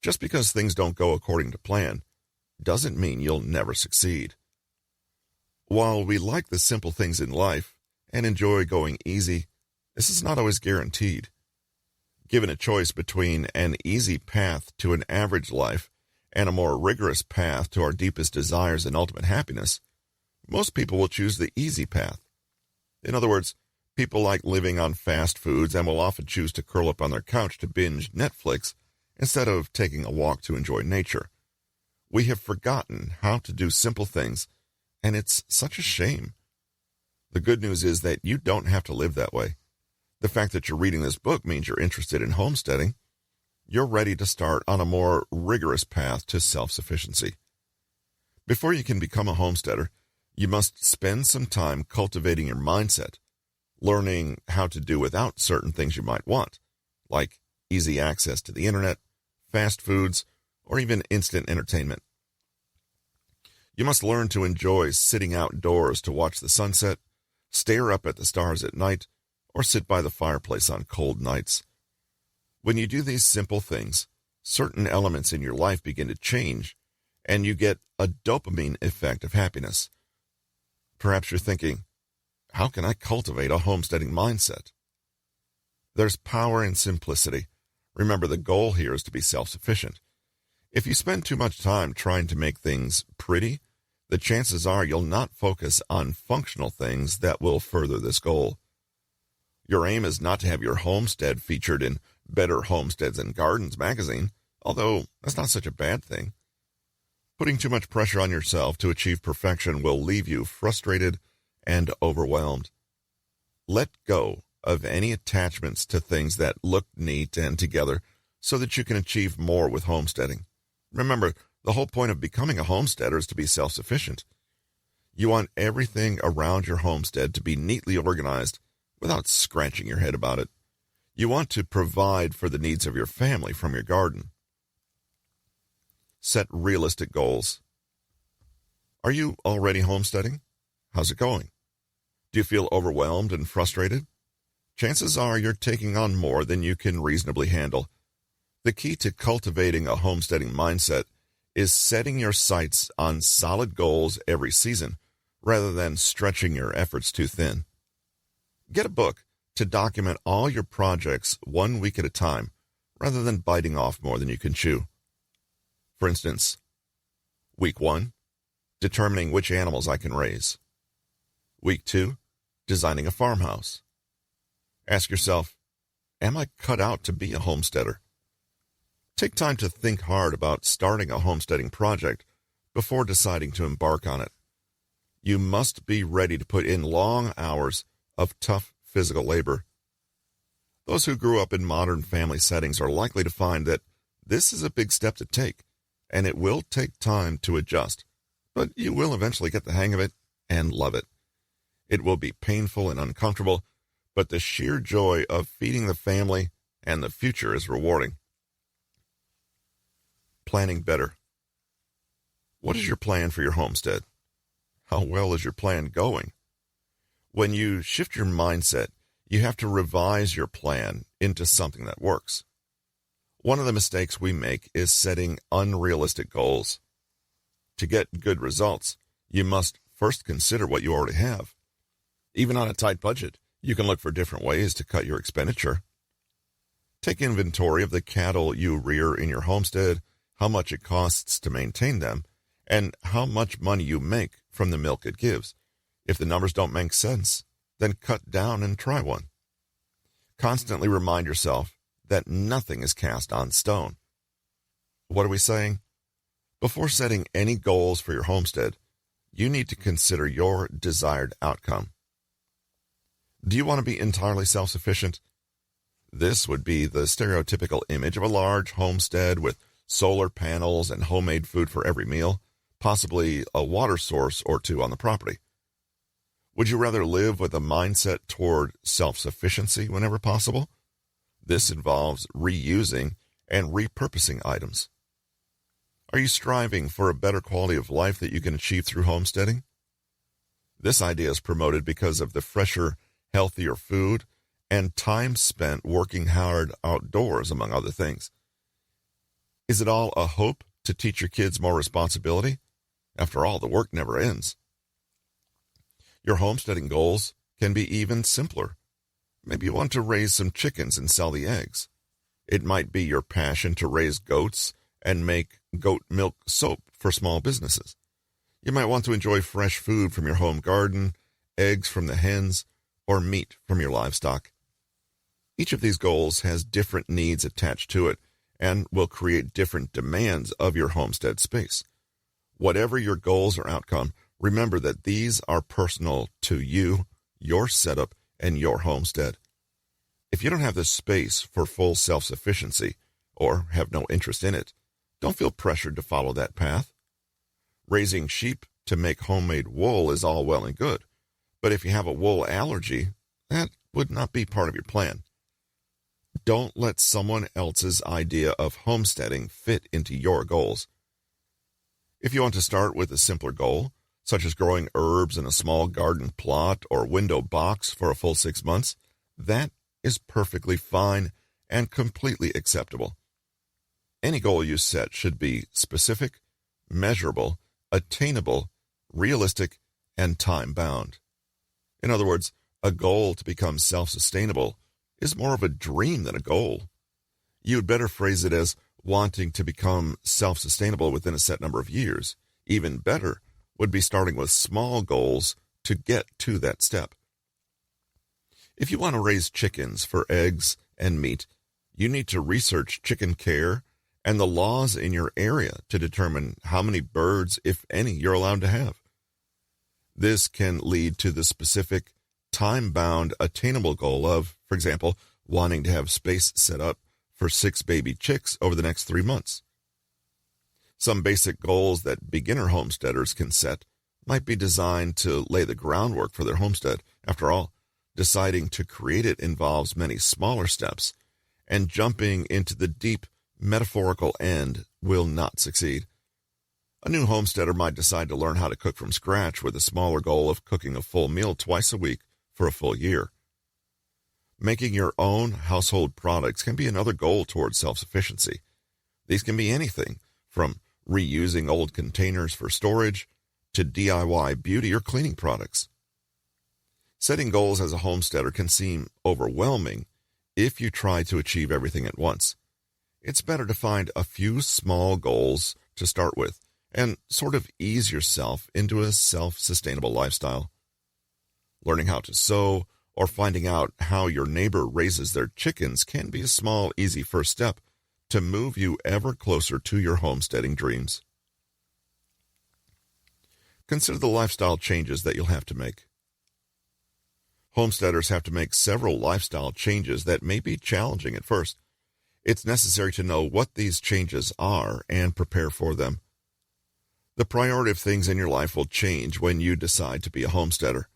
Just because things don't go according to plan doesn't mean you'll never succeed. While we like the simple things in life and enjoy going easy, this is not always guaranteed. Given a choice between an easy path to an average life and a more rigorous path to our deepest desires and ultimate happiness, most people will choose the easy path. In other words, people like living on fast foods and will often choose to curl up on their couch to binge Netflix instead of taking a walk to enjoy nature. We have forgotten how to do simple things, and it's such a shame. The good news is that you don't have to live that way. The fact that you're reading this book means you're interested in homesteading. You're ready to start on a more rigorous path to self-sufficiency. Before you can become a homesteader, you must spend some time cultivating your mindset, learning how to do without certain things you might want, like easy access to the internet, fast foods, or even instant entertainment. You must learn to enjoy sitting outdoors to watch the sunset, stare up at the stars at night, or sit by the fireplace on cold nights. When you do these simple things, certain elements in your life begin to change, and you get a dopamine effect of happiness. Perhaps you're thinking, how can I cultivate a homesteading mindset? There's power in simplicity. Remember, the goal here is to be self-sufficient. If you spend too much time trying to make things pretty, the chances are you'll not focus on functional things that will further this goal. Your aim is not to have your homestead featured in Better Homesteads and Gardens magazine, although that's not such a bad thing. Putting too much pressure on yourself to achieve perfection will leave you frustrated and overwhelmed. Let go of any attachments to things that look neat and together so that you can achieve more with homesteading. Remember, the whole point of becoming a homesteader is to be self-sufficient. You want everything around your homestead to be neatly organized without scratching your head about it. You want to provide for the needs of your family from your garden. Set realistic goals. Are you already homesteading? How's it going? Do you feel overwhelmed and frustrated? Chances are you're taking on more than you can reasonably handle. The key to cultivating a homesteading mindset is setting your sights on solid goals every season, rather than stretching your efforts too thin. Get a book to document all your projects 1 week at a time, rather than biting off more than you can chew. For instance, Week 1, determining which animals I can raise. Week 2, designing a farmhouse. Ask yourself, am I cut out to be a homesteader? Take time to think hard about starting a homesteading project before deciding to embark on it. You must be ready to put in long hours of tough physical labor. Those who grew up in modern family settings are likely to find that this is a big step to take, and it will take time to adjust, but you will eventually get the hang of it and love it. It will be painful and uncomfortable, but the sheer joy of feeding the family and the future is rewarding. Planning better. What is your plan for your homestead? How well is your plan going? When you shift your mindset, you have to revise your plan into something that works. One of the mistakes we make is setting unrealistic goals. To get good results, you must first consider what you already have. Even on a tight budget, you can look for different ways to cut your expenditure. Take inventory of the cattle you rear in your homestead, how much it costs to maintain them, and how much money you make from the milk it gives. If the numbers don't make sense, then cut down and try one. Constantly remind yourself that nothing is cast on stone. What are we saying? Before setting any goals for your homestead, you need to consider your desired outcome. Do you want to be entirely self-sufficient? This would be the stereotypical image of a large homestead with solar panels and homemade food for every meal, possibly a water source or two on the property. Would you rather live with a mindset toward self-sufficiency whenever possible? This involves reusing and repurposing items. Are you striving for a better quality of life that you can achieve through homesteading? This idea is promoted because of the fresher, healthier food and time spent working hard outdoors, among other things. Is it all a hope to teach your kids more responsibility? After all, the work never ends. Your homesteading goals can be even simpler. Maybe you want to raise some chickens and sell the eggs. It might be your passion to raise goats and make goat milk soap for small businesses. You might want to enjoy fresh food from your home garden, eggs from the hens, or meat from your livestock. Each of these goals has different needs attached to it and will create different demands of your homestead space. Whatever your goals or outcome, remember that these are personal to you, your setup, and your homestead. If you don't have the space for full self-sufficiency or have no interest in it, don't feel pressured to follow that path. Raising sheep to make homemade wool is all well and good, but if you have a wool allergy, that would not be part of your plan. Don't let someone else's idea of homesteading fit into your goals. If you want to start with a simpler goal, such as growing herbs in a small garden plot or window box for a full 6 months, that is perfectly fine and completely acceptable. Any goal you set should be specific, measurable, attainable, realistic, and time-bound. In other words, a goal to become self-sustainable is more of a dream than a goal. You'd better phrase it as wanting to become self-sustainable within a set number of years. Even better would be starting with small goals to get to that step. If you want to raise chickens for eggs and meat, you need to research chicken care and the laws in your area to determine how many birds, if any, you're allowed to have. This can lead to the specific, time-bound, attainable goal of, for example, wanting to have space set up for 6 baby chicks over the next 3 months. Some basic goals that beginner homesteaders can set might be designed to lay the groundwork for their homestead. After all, deciding to create it involves many smaller steps, and jumping into the deep metaphorical end will not succeed. A new homesteader might decide to learn how to cook from scratch with a smaller goal of cooking a full meal twice a week for a full year. Making your own household products can be another goal towards self-sufficiency. These can be anything from reusing old containers for storage to DIY beauty or cleaning products. Setting goals as a homesteader can seem overwhelming if you try to achieve everything at once. It's better to find a few small goals to start with and sort of ease yourself into a self-sustainable lifestyle. Learning how to sew or finding out how your neighbor raises their chickens can be a small, easy first step to move you ever closer to your homesteading dreams. Consider the lifestyle changes that you'll have to make. Homesteaders have to make several lifestyle changes that may be challenging at first. It's necessary to know what these changes are and prepare for them. The priority of things in your life will change when you decide to be a homesteader.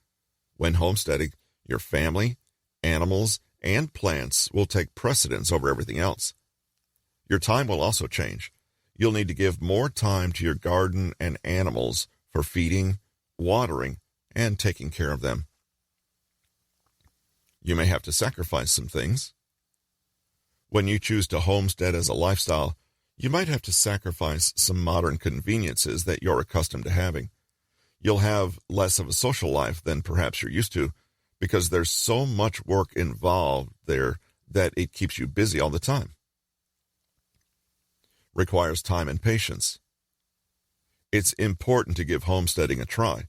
When homesteading, your family, animals, and plants will take precedence over everything else. Your time will also change. You'll need to give more time to your garden and animals for feeding, watering, and taking care of them. You may have to sacrifice some things. When you choose to homestead as a lifestyle, you might have to sacrifice some modern conveniences that you're accustomed to having. You'll have less of a social life than perhaps you're used to because there's so much work involved there that it keeps you busy all the time. Requires time and patience. It's important to give homesteading a try,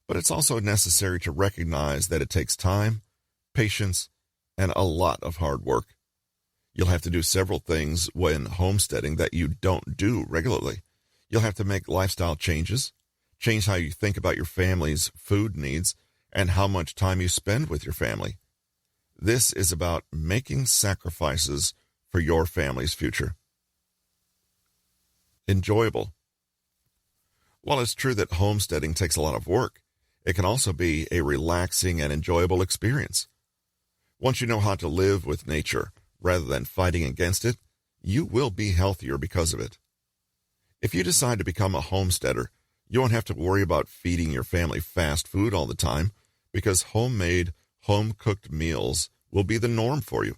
but it's also necessary to recognize that it takes time, patience, and a lot of hard work. You'll have to do several things when homesteading that you don't do regularly. You'll have to make lifestyle changes, change how you think about your family's food needs, and how much time you spend with your family. This is about making sacrifices for your family's future. Enjoyable. While it's true that homesteading takes a lot of work, it can also be a relaxing and enjoyable experience. Once you know how to live with nature rather than fighting against it, you will be healthier because of it. If you decide to become a homesteader, you won't have to worry about feeding your family fast food all the time because homemade, home-cooked meals will be the norm for you.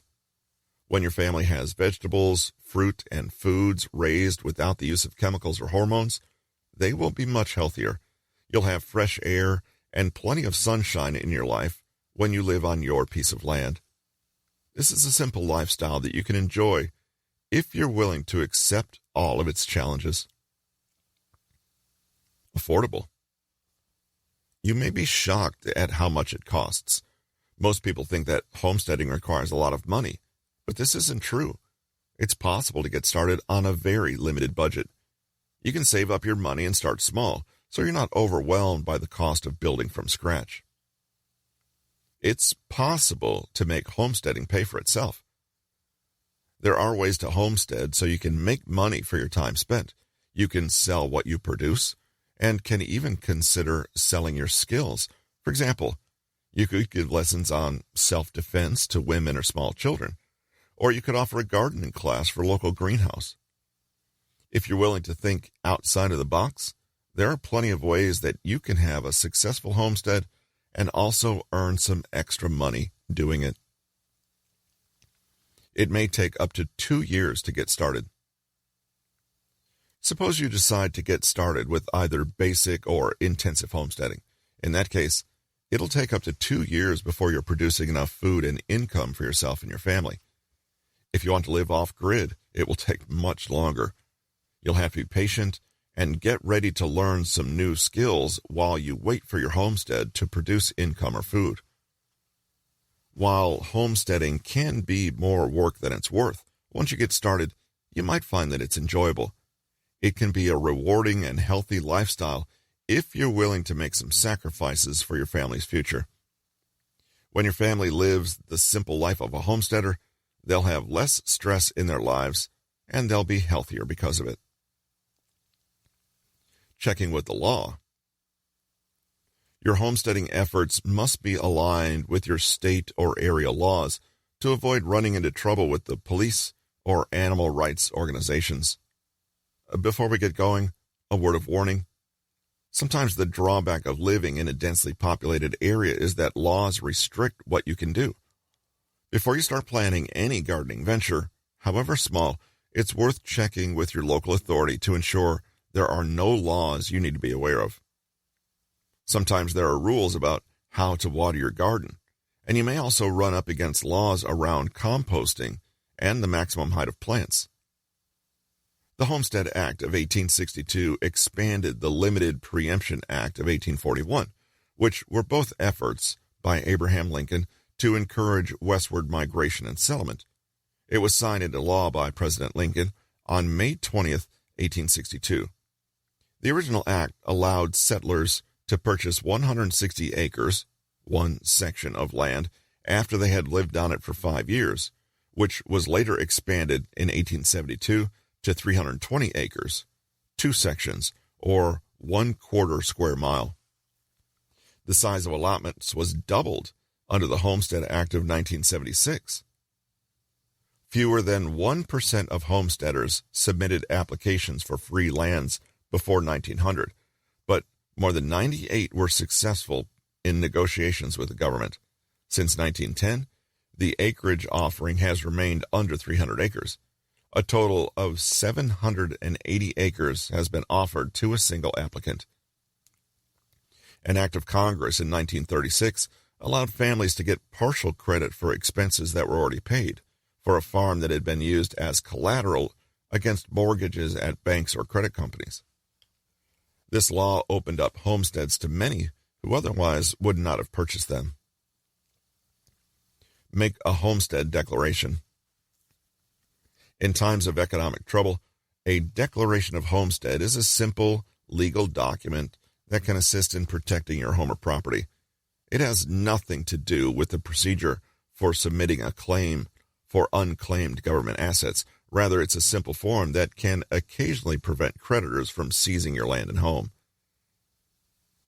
When your family has vegetables, fruit, and foods raised without the use of chemicals or hormones, they will be much healthier. You'll have fresh air and plenty of sunshine in your life when you live on your piece of land. This is a simple lifestyle that you can enjoy if you're willing to accept all of its challenges. Affordable. You may be shocked at how much it costs. Most people think that homesteading requires a lot of money, but this isn't true. It's possible to get started on a very limited budget. You can save up your money and start small, so you're not overwhelmed by the cost of building from scratch. It's possible to make homesteading pay for itself. There are ways to homestead so you can make money for your time spent. You can sell what you produce and can even consider selling your skills. For example, you could give lessons on self-defense to women or small children, or you could offer a gardening class for a local greenhouse. If you're willing to think outside of the box, there are plenty of ways that you can have a successful homestead and also earn some extra money doing it. It may take up to 2 years to get started. Suppose you decide to get started with either basic or intensive homesteading. In that case, it'll take up to 2 years before you're producing enough food and income for yourself and your family. If you want to live off-grid, it will take much longer. You'll have to be patient and get ready to learn some new skills while you wait for your homestead to produce income or food. While homesteading can be more work than it's worth, once you get started, you might find that it's enjoyable. It can be a rewarding and healthy lifestyle if you're willing to make some sacrifices for your family's future. When your family lives the simple life of a homesteader, they'll have less stress in their lives, and they'll be healthier because of it. Checking with the law. Your homesteading efforts must be aligned with your state or area laws to avoid running into trouble with the police or animal rights organizations. Before we get going, a word of warning. Sometimes the drawback of living in a densely populated area is that laws restrict what you can do. Before you start planning any gardening venture, however small, it's worth checking with your local authority to ensure there are no laws you need to be aware of. Sometimes there are rules about how to water your garden, and you may also run up against laws around composting and the maximum height of plants. The Homestead Act of 1862 expanded the Limited Preemption Act of 1841, which were both efforts by Abraham Lincoln to encourage westward migration and settlement. It was signed into law by President Lincoln on May 20th, 1862. The original act allowed settlers to purchase 160 acres, one section of land, after they had lived on it for 5 years, which was later expanded in 1872 to 320 acres, 2 sections, or 1/4 square mile. The size of allotments was doubled under the Homestead Act of 1976. Fewer than 1% of homesteaders submitted applications for free lands before 1900, but more than 98 were successful in negotiations with the government. Since 1910, the acreage offering has remained under 300 acres. A total of 780 acres has been offered to a single applicant. An act of Congress in 1936 allowed families to get partial credit for expenses that were already paid for a farm that had been used as collateral against mortgages at banks or credit companies. This law opened up homesteads to many who otherwise would not have purchased them. Make a homestead declaration. In times of economic trouble, a declaration of homestead is a simple legal document that can assist in protecting your home or property. It has nothing to do with the procedure for submitting a claim for unclaimed government assets. Rather, it's a simple form that can occasionally prevent creditors from seizing your land and home.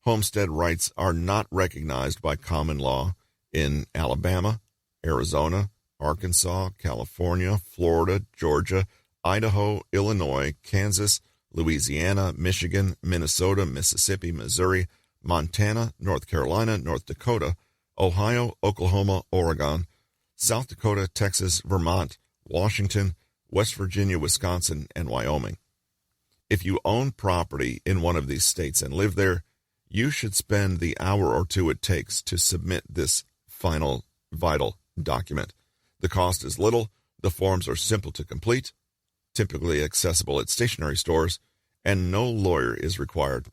Homestead rights are not recognized by common law in Alabama, Arizona, Arkansas, California, Florida, Georgia, Idaho, Illinois, Kansas, Louisiana, Michigan, Minnesota, Mississippi, Missouri, Montana, North Carolina, North Dakota, Ohio, Oklahoma, Oregon, South Dakota, Texas, Vermont, Washington, West Virginia, Wisconsin, and Wyoming. If you own property in one of these states and live there, you should spend the hour or two it takes to submit this final vital document. The cost is little, the forms are simple to complete, typically accessible at stationery stores, and no lawyer is required.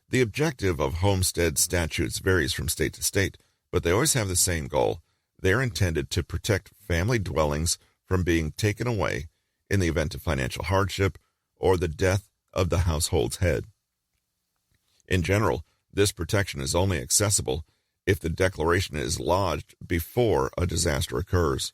The objective of homestead statutes varies from state to state, but they always have the same goal. They're intended to protect family dwellings from being taken away in the event of financial hardship or the death of the household's head. In general, this protection is only accessible if the declaration is lodged before a disaster occurs.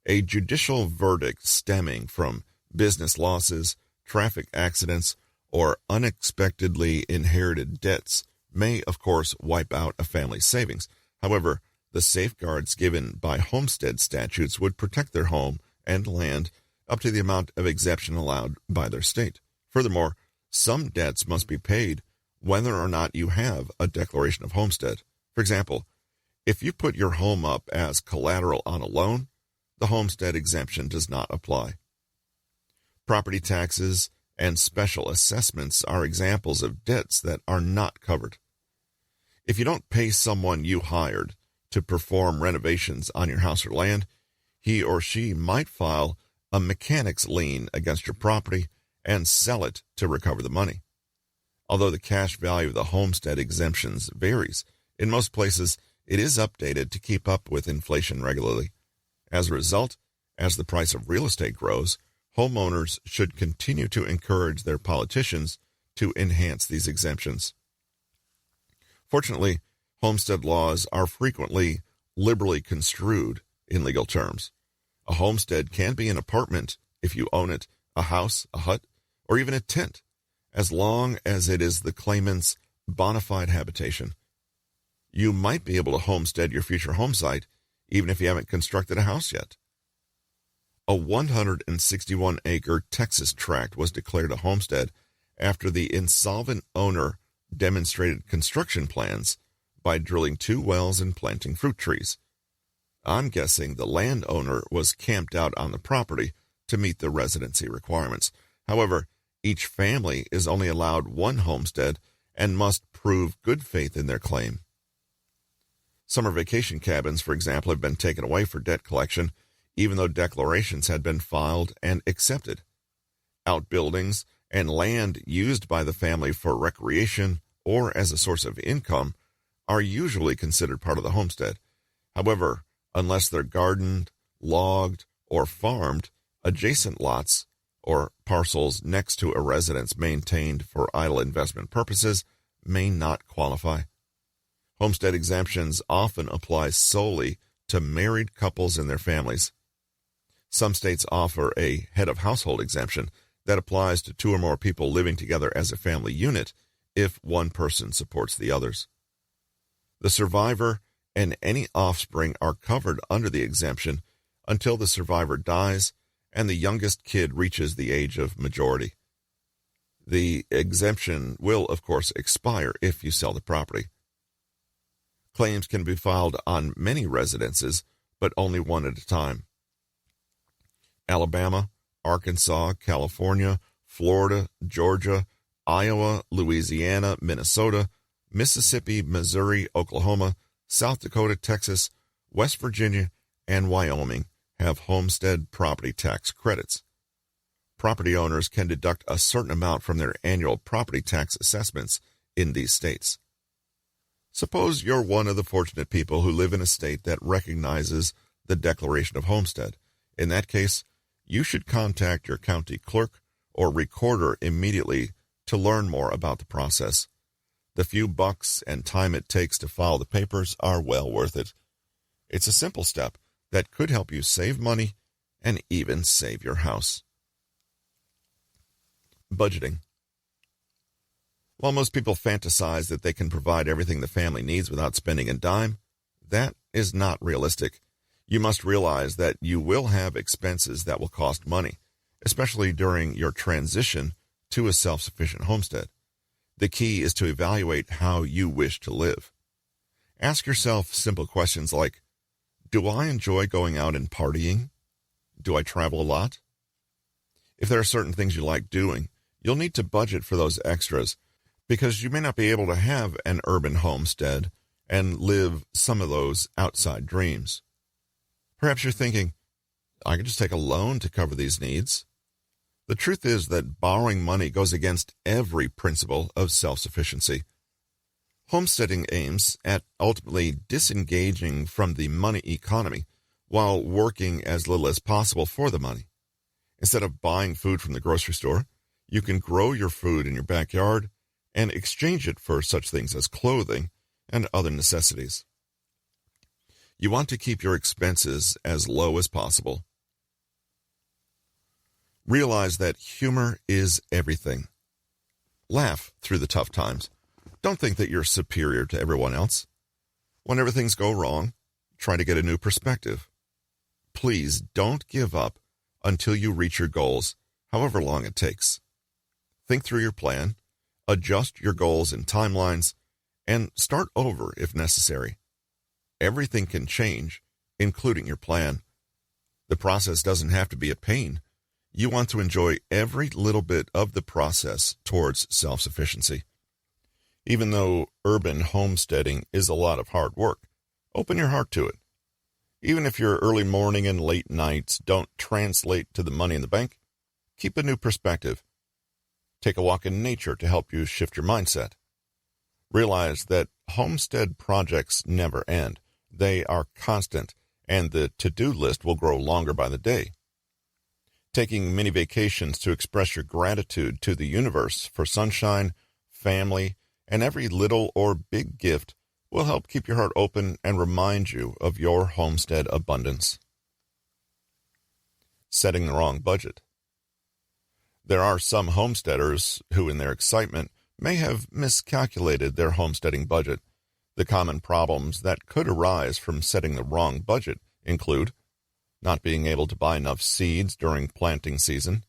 A judicial verdict stemming from business losses, traffic accidents, or unexpectedly inherited debts may, of course, wipe out a family's savings. However, the safeguards given by homestead statutes would protect their home and land up to the amount of exemption allowed by their state. Furthermore, some debts must be paid whether or not you have a declaration of homestead. For example, if you put your home up as collateral on a loan, the homestead exemption does not apply. Property taxes and special assessments are examples of debts that are not covered. If you don't pay someone you hired to perform renovations on your house or land, he or she might file a mechanic's lien against your property and sell it to recover the money. Although the cash value of the homestead exemptions varies, in most places it is updated to keep up with inflation regularly. As a result, as the price of real estate grows, homeowners should continue to encourage their politicians to enhance these exemptions. Fortunately, homestead laws are frequently liberally construed in legal terms. A homestead can be an apartment if you own it, a house, a hut, or even a tent, as long as it is the claimant's bona fide habitation. You might be able to homestead your future home site even if you haven't constructed a house yet. A 161-acre Texas tract was declared a homestead after the insolvent owner demonstrated construction plans by drilling 2 wells and planting fruit trees. I'm guessing the landowner was camped out on the property to meet the residency requirements. However, each family is only allowed one homestead and must prove good faith in their claim. Summer vacation cabins, for example, have been taken away for debt collection, even though declarations had been filed and accepted. Outbuildings and land used by the family for recreation or as a source of income are usually considered part of the homestead. However, unless they're gardened, logged, or farmed, adjacent lots or parcels next to a residence maintained for idle investment purposes may not qualify. Homestead exemptions often apply solely to married couples and their families. Some states offer a head of household exemption that applies to 2 or more people living together as a family unit if one person supports the others. The survivor and any offspring are covered under the exemption until the survivor dies and the youngest kid reaches the age of majority. The exemption will, of course, expire if you sell the property. Claims can be filed on many residences, but only one at a time. Alabama, Arkansas, California, Florida, Georgia, Iowa, Louisiana, Minnesota, Mississippi, Missouri, Oklahoma, South Dakota, Texas, West Virginia, and Wyoming have homestead property tax credits. Property owners can deduct a certain amount from their annual property tax assessments in these states. Suppose you're one of the fortunate people who live in a state that recognizes the Declaration of Homestead. In that case, you should contact your county clerk or recorder immediately to learn more about the process. The few bucks and time it takes to file the papers are well worth it. It's a simple step that could help you save money and even save your house. Budgeting. While most people fantasize that they can provide everything the family needs without spending a dime, that is not realistic. You must realize that you will have expenses that will cost money, especially during your transition to a self-sufficient homestead. The key is to evaluate how you wish to live. Ask yourself simple questions like, do I enjoy going out and partying? Do I travel a lot? If there are certain things you like doing, you'll need to budget for those extras because you may not be able to have an urban homestead and live some of those outside dreams. Perhaps you're thinking, I could just take a loan to cover these needs. The truth is that borrowing money goes against every principle of self-sufficiency. Homesteading aims at ultimately disengaging from the money economy while working as little as possible for the money. Instead of buying food from the grocery store, you can grow your food in your backyard and exchange it for such things as clothing and other necessities. You want to keep your expenses as low as possible. Realize that humor is everything. Laugh through the tough times. Don't think that you're superior to everyone else. Whenever things go wrong, try to get a new perspective. Please don't give up until you reach your goals, however long it takes. Think through your plan, adjust your goals and timelines, and start over if necessary. Everything can change, including your plan. The process doesn't have to be a pain. You want to enjoy every little bit of the process towards self-sufficiency. Even though urban homesteading is a lot of hard work, open your heart to it. Even if your early morning and late nights don't translate to the money in the bank, keep a new perspective. Take a walk in nature to help you shift your mindset. Realize that homestead projects never end. They are constant, and the to-do list will grow longer by the day. Taking mini vacations to express your gratitude to the universe for sunshine, family, and every little or big gift will help keep your heart open and remind you of your homestead abundance. Setting the wrong budget. There are some homesteaders who, in their excitement, may have miscalculated their homesteading budget. The common problems that could arise from setting the wrong budget include not being able to buy enough seeds during planting season,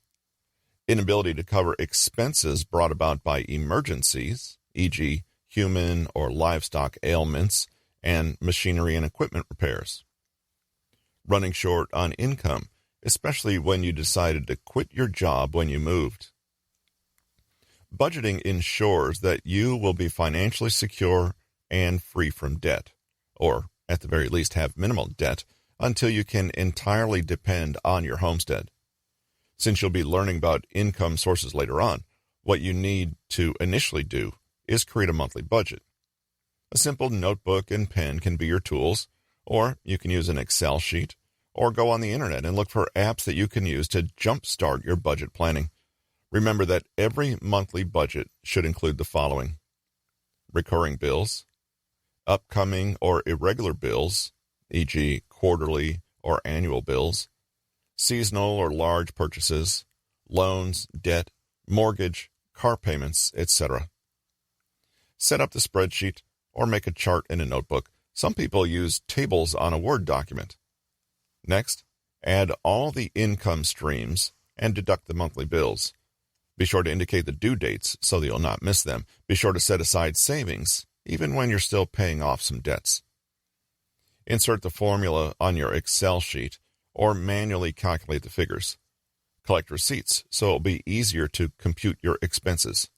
inability to cover expenses brought about by emergencies, e.g., human or livestock ailments and machinery and equipment repairs, running short on income, especially when you decided to quit your job when you moved. Budgeting ensures that you will be financially secure and free from debt, or at the very least have minimal debt until you can entirely depend on your homestead. Since you'll be learning about income sources later on, what you need to initially do is create a monthly budget. A simple notebook and pen can be your tools, or you can use an Excel sheet, or go on the internet and look for apps that you can use to jumpstart your budget planning. Remember that every monthly budget should include the following: recurring bills, upcoming or irregular bills, e.g., quarterly or annual bills, seasonal or large purchases, loans, debt, mortgage, car payments, etc. Set up the spreadsheet or make a chart in a notebook. Some people use tables on a Word document. Next, add all the income streams and deduct the monthly bills. Be sure to indicate the due dates so that you'll not miss them. Be sure to set aside savings, even when you're still paying off some debts. Insert the formula on your Excel sheet or manually calculate the figures. Collect receipts so it'll be easier to compute your expenses.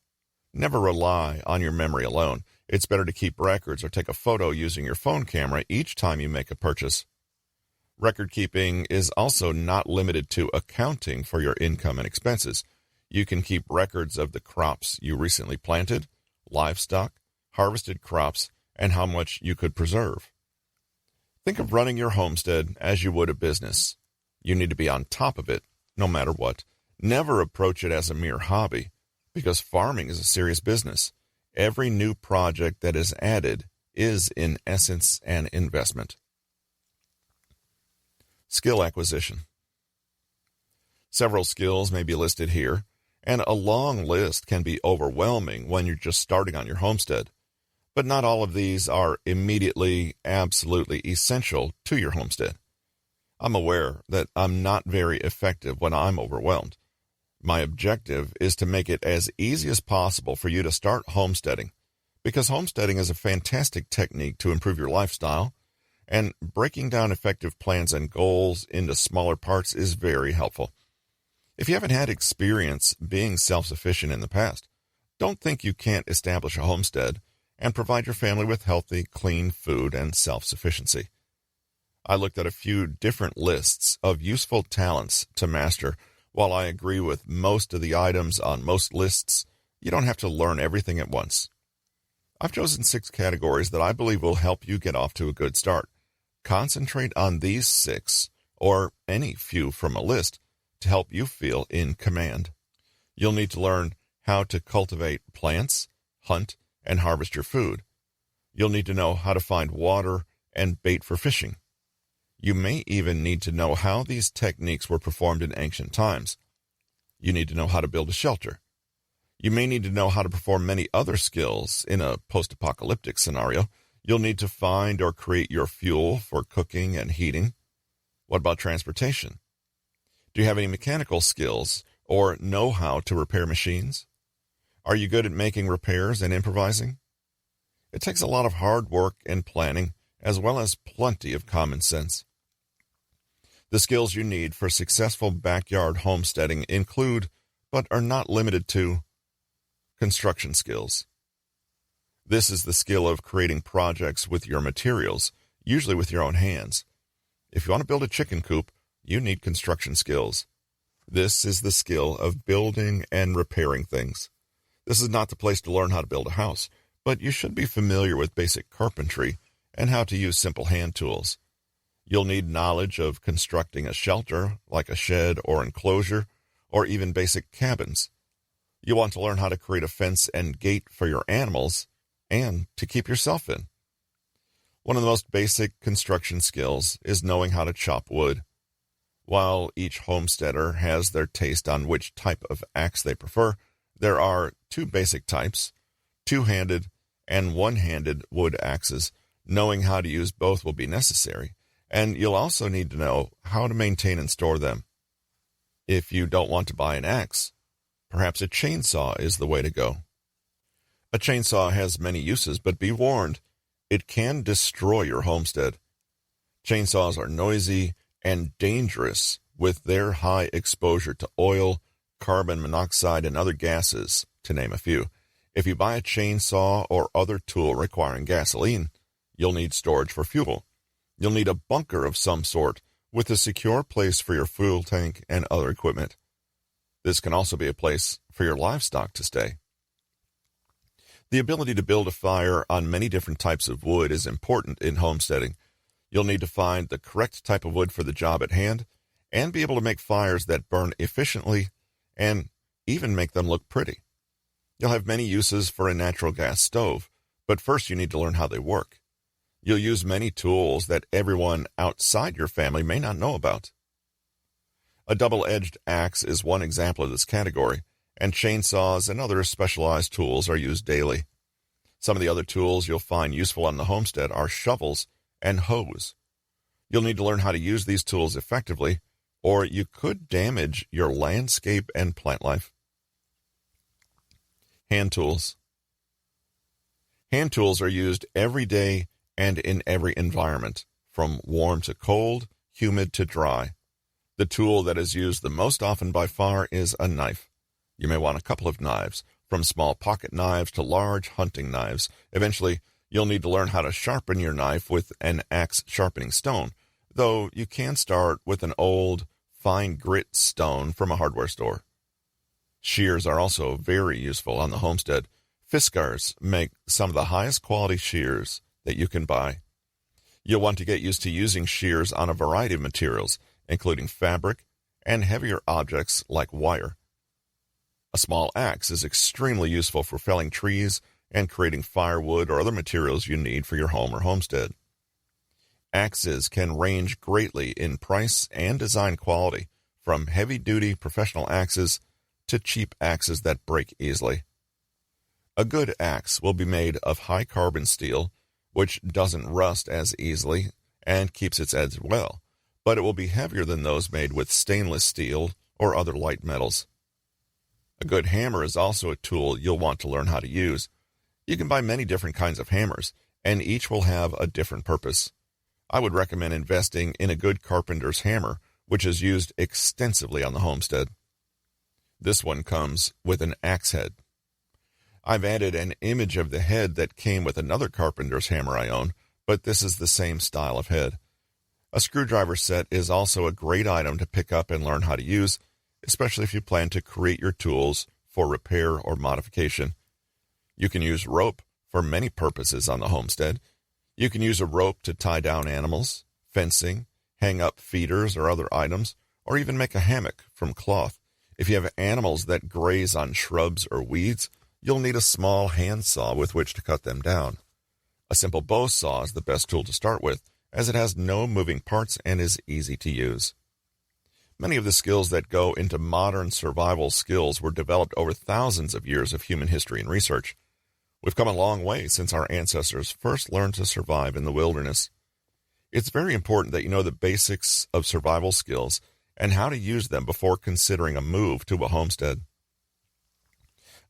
Never rely on your memory alone. It's better to keep records or take a photo using your phone camera each time you make a purchase. Record keeping is also not limited to accounting for your income and expenses. You can keep records of the crops you recently planted, livestock, harvested crops, and how much you could preserve. Think of running your homestead as you would a business. You need to be on top of it, no matter what. Never approach it as a mere hobby, because farming is a serious business. Every new project that is added is, in essence, an investment. Skill acquisition. Several skills may be listed here, And a long list can be overwhelming when you're just starting on your homestead. But not all of these are immediately, absolutely essential to your homestead. I'm aware that I'm not very effective when I'm overwhelmed. My objective is to make it as easy as possible for you to start homesteading, because homesteading is a fantastic technique to improve your lifestyle, and breaking down effective plans and goals into smaller parts is very helpful. If you haven't had experience being self-sufficient in the past, don't think you can't establish a homestead and provide your family with healthy, clean food and self-sufficiency. I looked at a few different lists of useful talents to master. While I agree with most of the items on most lists, you don't have to learn everything at once. I've chosen 6 categories that I believe will help you get off to a good start. Concentrate on these 6, or any few from a list, to help you feel in command. You'll need to learn how to cultivate plants, hunt, and harvest your food. You'll need to know how to find water and bait for fishing. You may even need to know how these techniques were performed in ancient times. You need to know how to build a shelter. You may need to know how to perform many other skills in a post-apocalyptic scenario. You'll need to find or create your fuel for cooking and heating. What about transportation? Do you have any mechanical skills or know how to repair machines? Are you good at making repairs and improvising? It takes a lot of hard work and planning, as well as plenty of common sense. The skills you need for successful backyard homesteading include, but are not limited to, construction skills. This is the skill of creating projects with your materials, usually with your own hands. If you want to build a chicken coop, you need construction skills. This is the skill of building and repairing things. This is not the place to learn how to build a house, but you should be familiar with basic carpentry and how to use simple hand tools. You'll need knowledge of constructing a shelter, like a shed or enclosure, or even basic cabins. You want to learn how to create a fence and gate for your animals, and to keep yourself in. One of the most basic construction skills is knowing how to chop wood. While each homesteader has their taste on which type of axe they prefer, there are 2 basic types, 2-handed and 1-handed wood axes. Knowing how to use both will be necessary, and you'll also need to know how to maintain and store them. If you don't want to buy an axe, perhaps a chainsaw is the way to go. A chainsaw has many uses, but be warned, it can destroy your homestead. Chainsaws are noisy and dangerous with their high exposure to oil, carbon monoxide, and other gases, to name a few. If you buy a chainsaw or other tool requiring gasoline, you'll need storage for fuel. You'll need a bunker of some sort with a secure place for your fuel tank and other equipment. This can also be a place for your livestock to stay. The ability to build a fire on many different types of wood is important in homesteading. You'll need to find the correct type of wood for the job at hand and be able to make fires that burn efficiently and even make them look pretty. You'll have many uses for a natural gas stove, but first you need to learn how they work. You'll use many tools that everyone outside your family may not know about. A double-edged axe is one example of this category, and chainsaws and other specialized tools are used daily. Some of the other tools you'll find useful on the homestead are shovels and hoes. You'll need to learn how to use these tools effectively, or you could damage your landscape and plant life. Hand tools. Hand tools are used every day and in every environment, from warm to cold, humid to dry. The tool that is used the most often by far is a knife. You may want a couple of knives, from small pocket knives to large hunting knives. Eventually, you'll need to learn how to sharpen your knife with an axe sharpening stone, though you can start with an old, fine grit stone from a hardware store. Shears are also very useful on the homestead. Fiskars make some of the highest quality shears that you can buy. You'll want to get used to using shears on a variety of materials, including fabric and heavier objects like wire. A small axe is extremely useful for felling trees and creating firewood or other materials you need for your home or homestead. Axes can range greatly in price and design quality, from heavy-duty professional axes to cheap axes that break easily. A good axe will be made of high-carbon steel, which doesn't rust as easily and keeps its edge well, but it will be heavier than those made with stainless steel or other light metals. A good hammer is also a tool you'll want to learn how to use. You can buy many different kinds of hammers, and each will have a different purpose. I would recommend investing in a good carpenter's hammer, which is used extensively on the homestead. This one comes with an axe head. I've added an image of the head that came with another carpenter's hammer I own, but this is the same style of head. A screwdriver set is also a great item to pick up and learn how to use, especially if you plan to create your tools for repair or modification. You can use rope for many purposes on the homestead. You can use a rope to tie down animals, fencing, hang up feeders or other items, or even make a hammock from cloth. If you have animals that graze on shrubs or weeds, you'll need a small handsaw with which to cut them down. A simple bow saw is the best tool to start with, as it has no moving parts and is easy to use. Many of the skills that go into modern survival skills were developed over thousands of years of human history and research. We've come a long way since our ancestors first learned to survive in the wilderness. It's very important that you know the basics of survival skills and how to use them before considering a move to a homestead.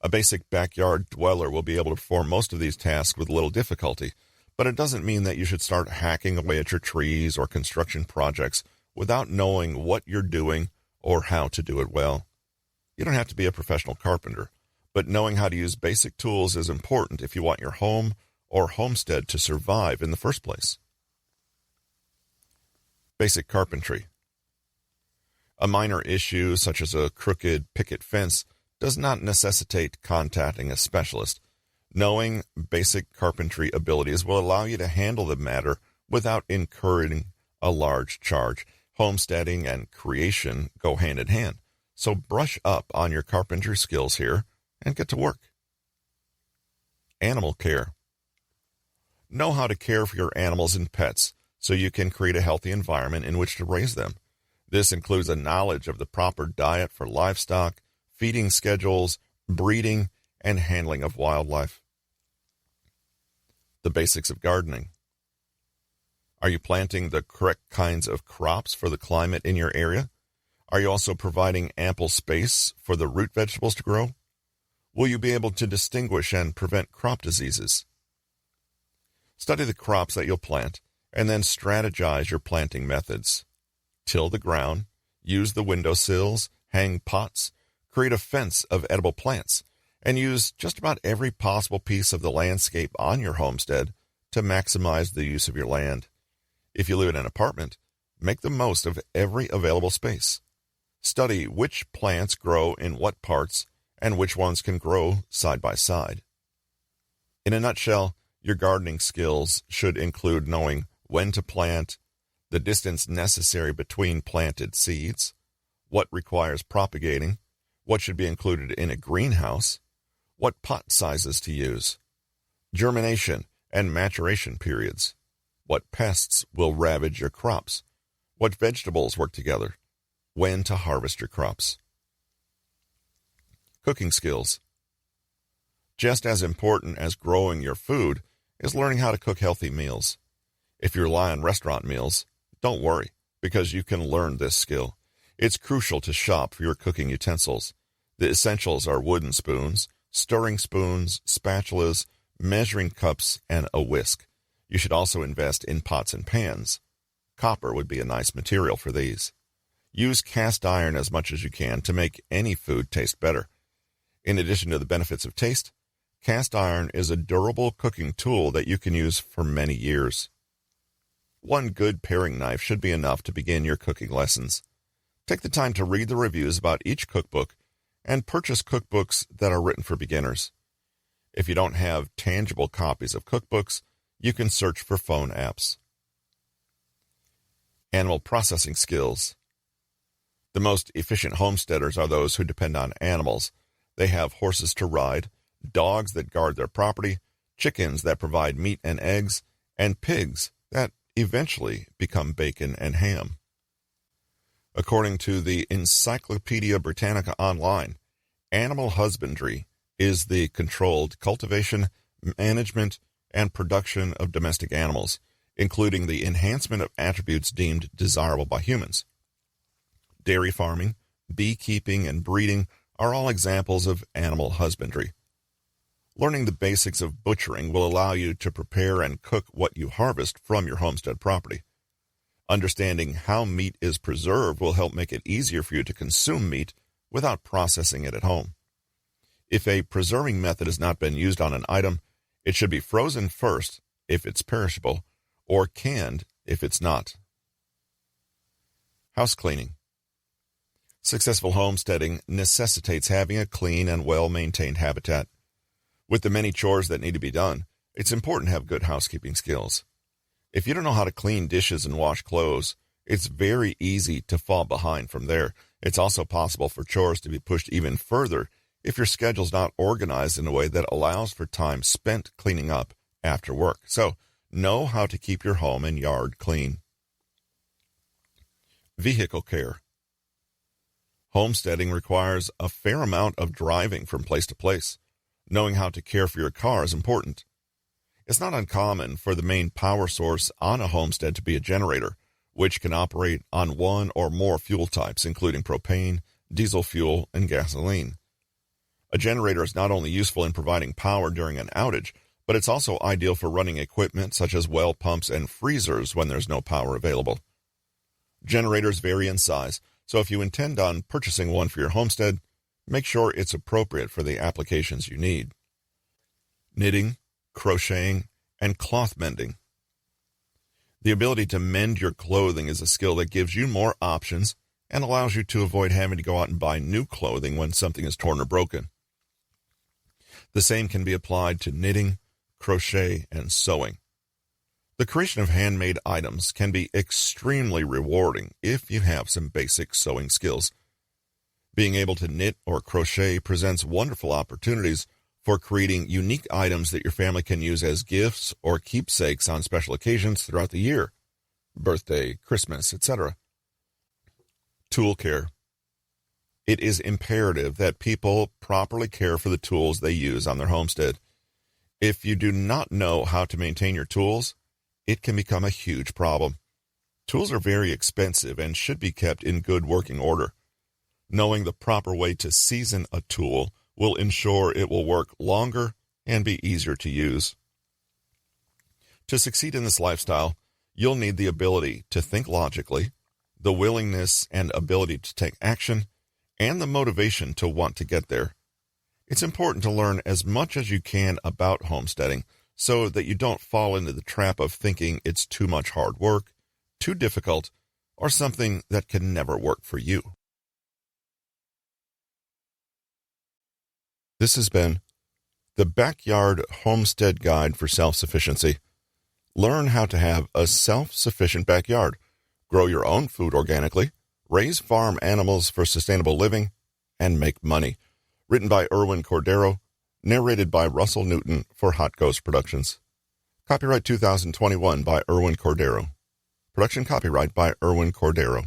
A basic backyard dweller will be able to perform most of these tasks with little difficulty, but it doesn't mean that you should start hacking away at your trees or construction projects without knowing what you're doing or how to do it well. You don't have to be a professional carpenter, but knowing how to use basic tools is important if you want your home or homestead to survive in the first place. Basic carpentry. A minor issue, such as a crooked picket fence, does not necessitate contacting a specialist. Knowing basic carpentry abilities will allow you to handle the matter without incurring a large charge. Homesteading and creation go hand in hand, so brush up on your carpentry skills here and get to work. Animal care. Know how to care for your animals and pets so you can create a healthy environment in which to raise them. This includes a knowledge of the proper diet for livestock, feeding schedules, breeding, and handling of wildlife. The basics of gardening. Are you planting the correct kinds of crops for the climate in your area? Are you also providing ample space for the root vegetables to grow? Will you be able to distinguish and prevent crop diseases? Study the crops that you'll plant, and then strategize your planting methods. Till the ground, use the windowsills, hang pots, create a fence of edible plants, and use just about every possible piece of the landscape on your homestead to maximize the use of your land. If you live in an apartment, make the most of every available space. Study which plants grow in what parts and which ones can grow side by side. In a nutshell, your gardening skills should include knowing when to plant, the distance necessary between planted seeds, what requires propagating, what should be included in a greenhouse, what pot sizes to use, germination and maturation periods, what pests will ravage your crops, what vegetables work together, when to harvest your crops. Cooking skills. Just as important as growing your food is learning how to cook healthy meals. If you rely on restaurant meals, don't worry, because you can learn this skill. It's crucial to shop for your cooking utensils. The essentials are wooden spoons, stirring spoons, spatulas, measuring cups, and a whisk. You should also invest in pots and pans. Copper would be a nice material for these. Use cast iron as much as you can to make any food taste better. In addition to the benefits of taste, cast iron is a durable cooking tool that you can use for many years. One good paring knife should be enough to begin your cooking lessons. Take the time to read the reviews about each cookbook and purchase cookbooks that are written for beginners. If you don't have tangible copies of cookbooks, you can search for phone apps. Animal processing skills. The most efficient homesteaders are those who depend on animals. They have horses to ride, dogs that guard their property, chickens that provide meat and eggs, and pigs that eventually become bacon and ham. According to the Encyclopedia Britannica Online, Animal husbandry is the controlled cultivation, management, and production of domestic animals, including the enhancement of attributes deemed desirable by humans. Dairy farming, beekeeping, and breeding are all examples of animal husbandry. Learning the basics of butchering will allow you to prepare and cook what you harvest from your homestead property. Understanding how meat is preserved will help make it easier for you to consume meat without processing it at home. If a preserving method has not been used on an item, it should be frozen first if it's perishable, or canned if it's not. House cleaning. Successful homesteading necessitates having a clean and well-maintained habitat. With the many chores that need to be done, it's important to have good housekeeping skills. If you don't know how to clean dishes and wash clothes, it's very easy to fall behind from there. It's also possible for chores to be pushed even further if your schedule's not organized in a way that allows for time spent cleaning up after work. So, know how to keep your home and yard clean. Vehicle care. Homesteading requires a fair amount of driving from place to place. Knowing how to care for your car is important. It's not uncommon for the main power source on a homestead to be a generator, which can operate on one or more fuel types, including propane, diesel fuel, and gasoline. A generator is not only useful in providing power during an outage, but it's also ideal for running equipment such as well pumps and freezers when there's no power available. Generators vary in size, so if you intend on purchasing one for your homestead, make sure it's appropriate for the applications you need. Knitting, crocheting, and cloth mending. The ability to mend your clothing is a skill that gives you more options and allows you to avoid having to go out and buy new clothing when something is torn or broken. The same can be applied to knitting, crochet, and sewing. The creation of handmade items can be extremely rewarding if you have some basic sewing skills. Being able to knit or crochet presents wonderful opportunities for creating unique items that your family can use as gifts or keepsakes on special occasions throughout the year, birthday, Christmas, etc. Tool care. It is imperative that people properly care for the tools they use on their homestead. If you do not know how to maintain your tools, it can become a huge problem. Tools are very expensive and should be kept in good working order. Knowing the proper way to season a tool will ensure it will work longer and be easier to use. To succeed in this lifestyle, you'll need the ability to think logically, the willingness and ability to take action, and the motivation to want to get there. It's important to learn as much as you can about homesteading so that you don't fall into the trap of thinking it's too much hard work, too difficult, or something that can never work for you. This has been the Backyard Homestead Guide for Self-Sufficiency. Learn how to have a self-sufficient backyard, grow your own food organically, raise farm animals for sustainable living, and make money. Written by Erwin Cordero, narrated by Russell Newton for Hot Ghost Productions. Copyright 2021 by Erwin Cordero. Production copyright by Erwin Cordero.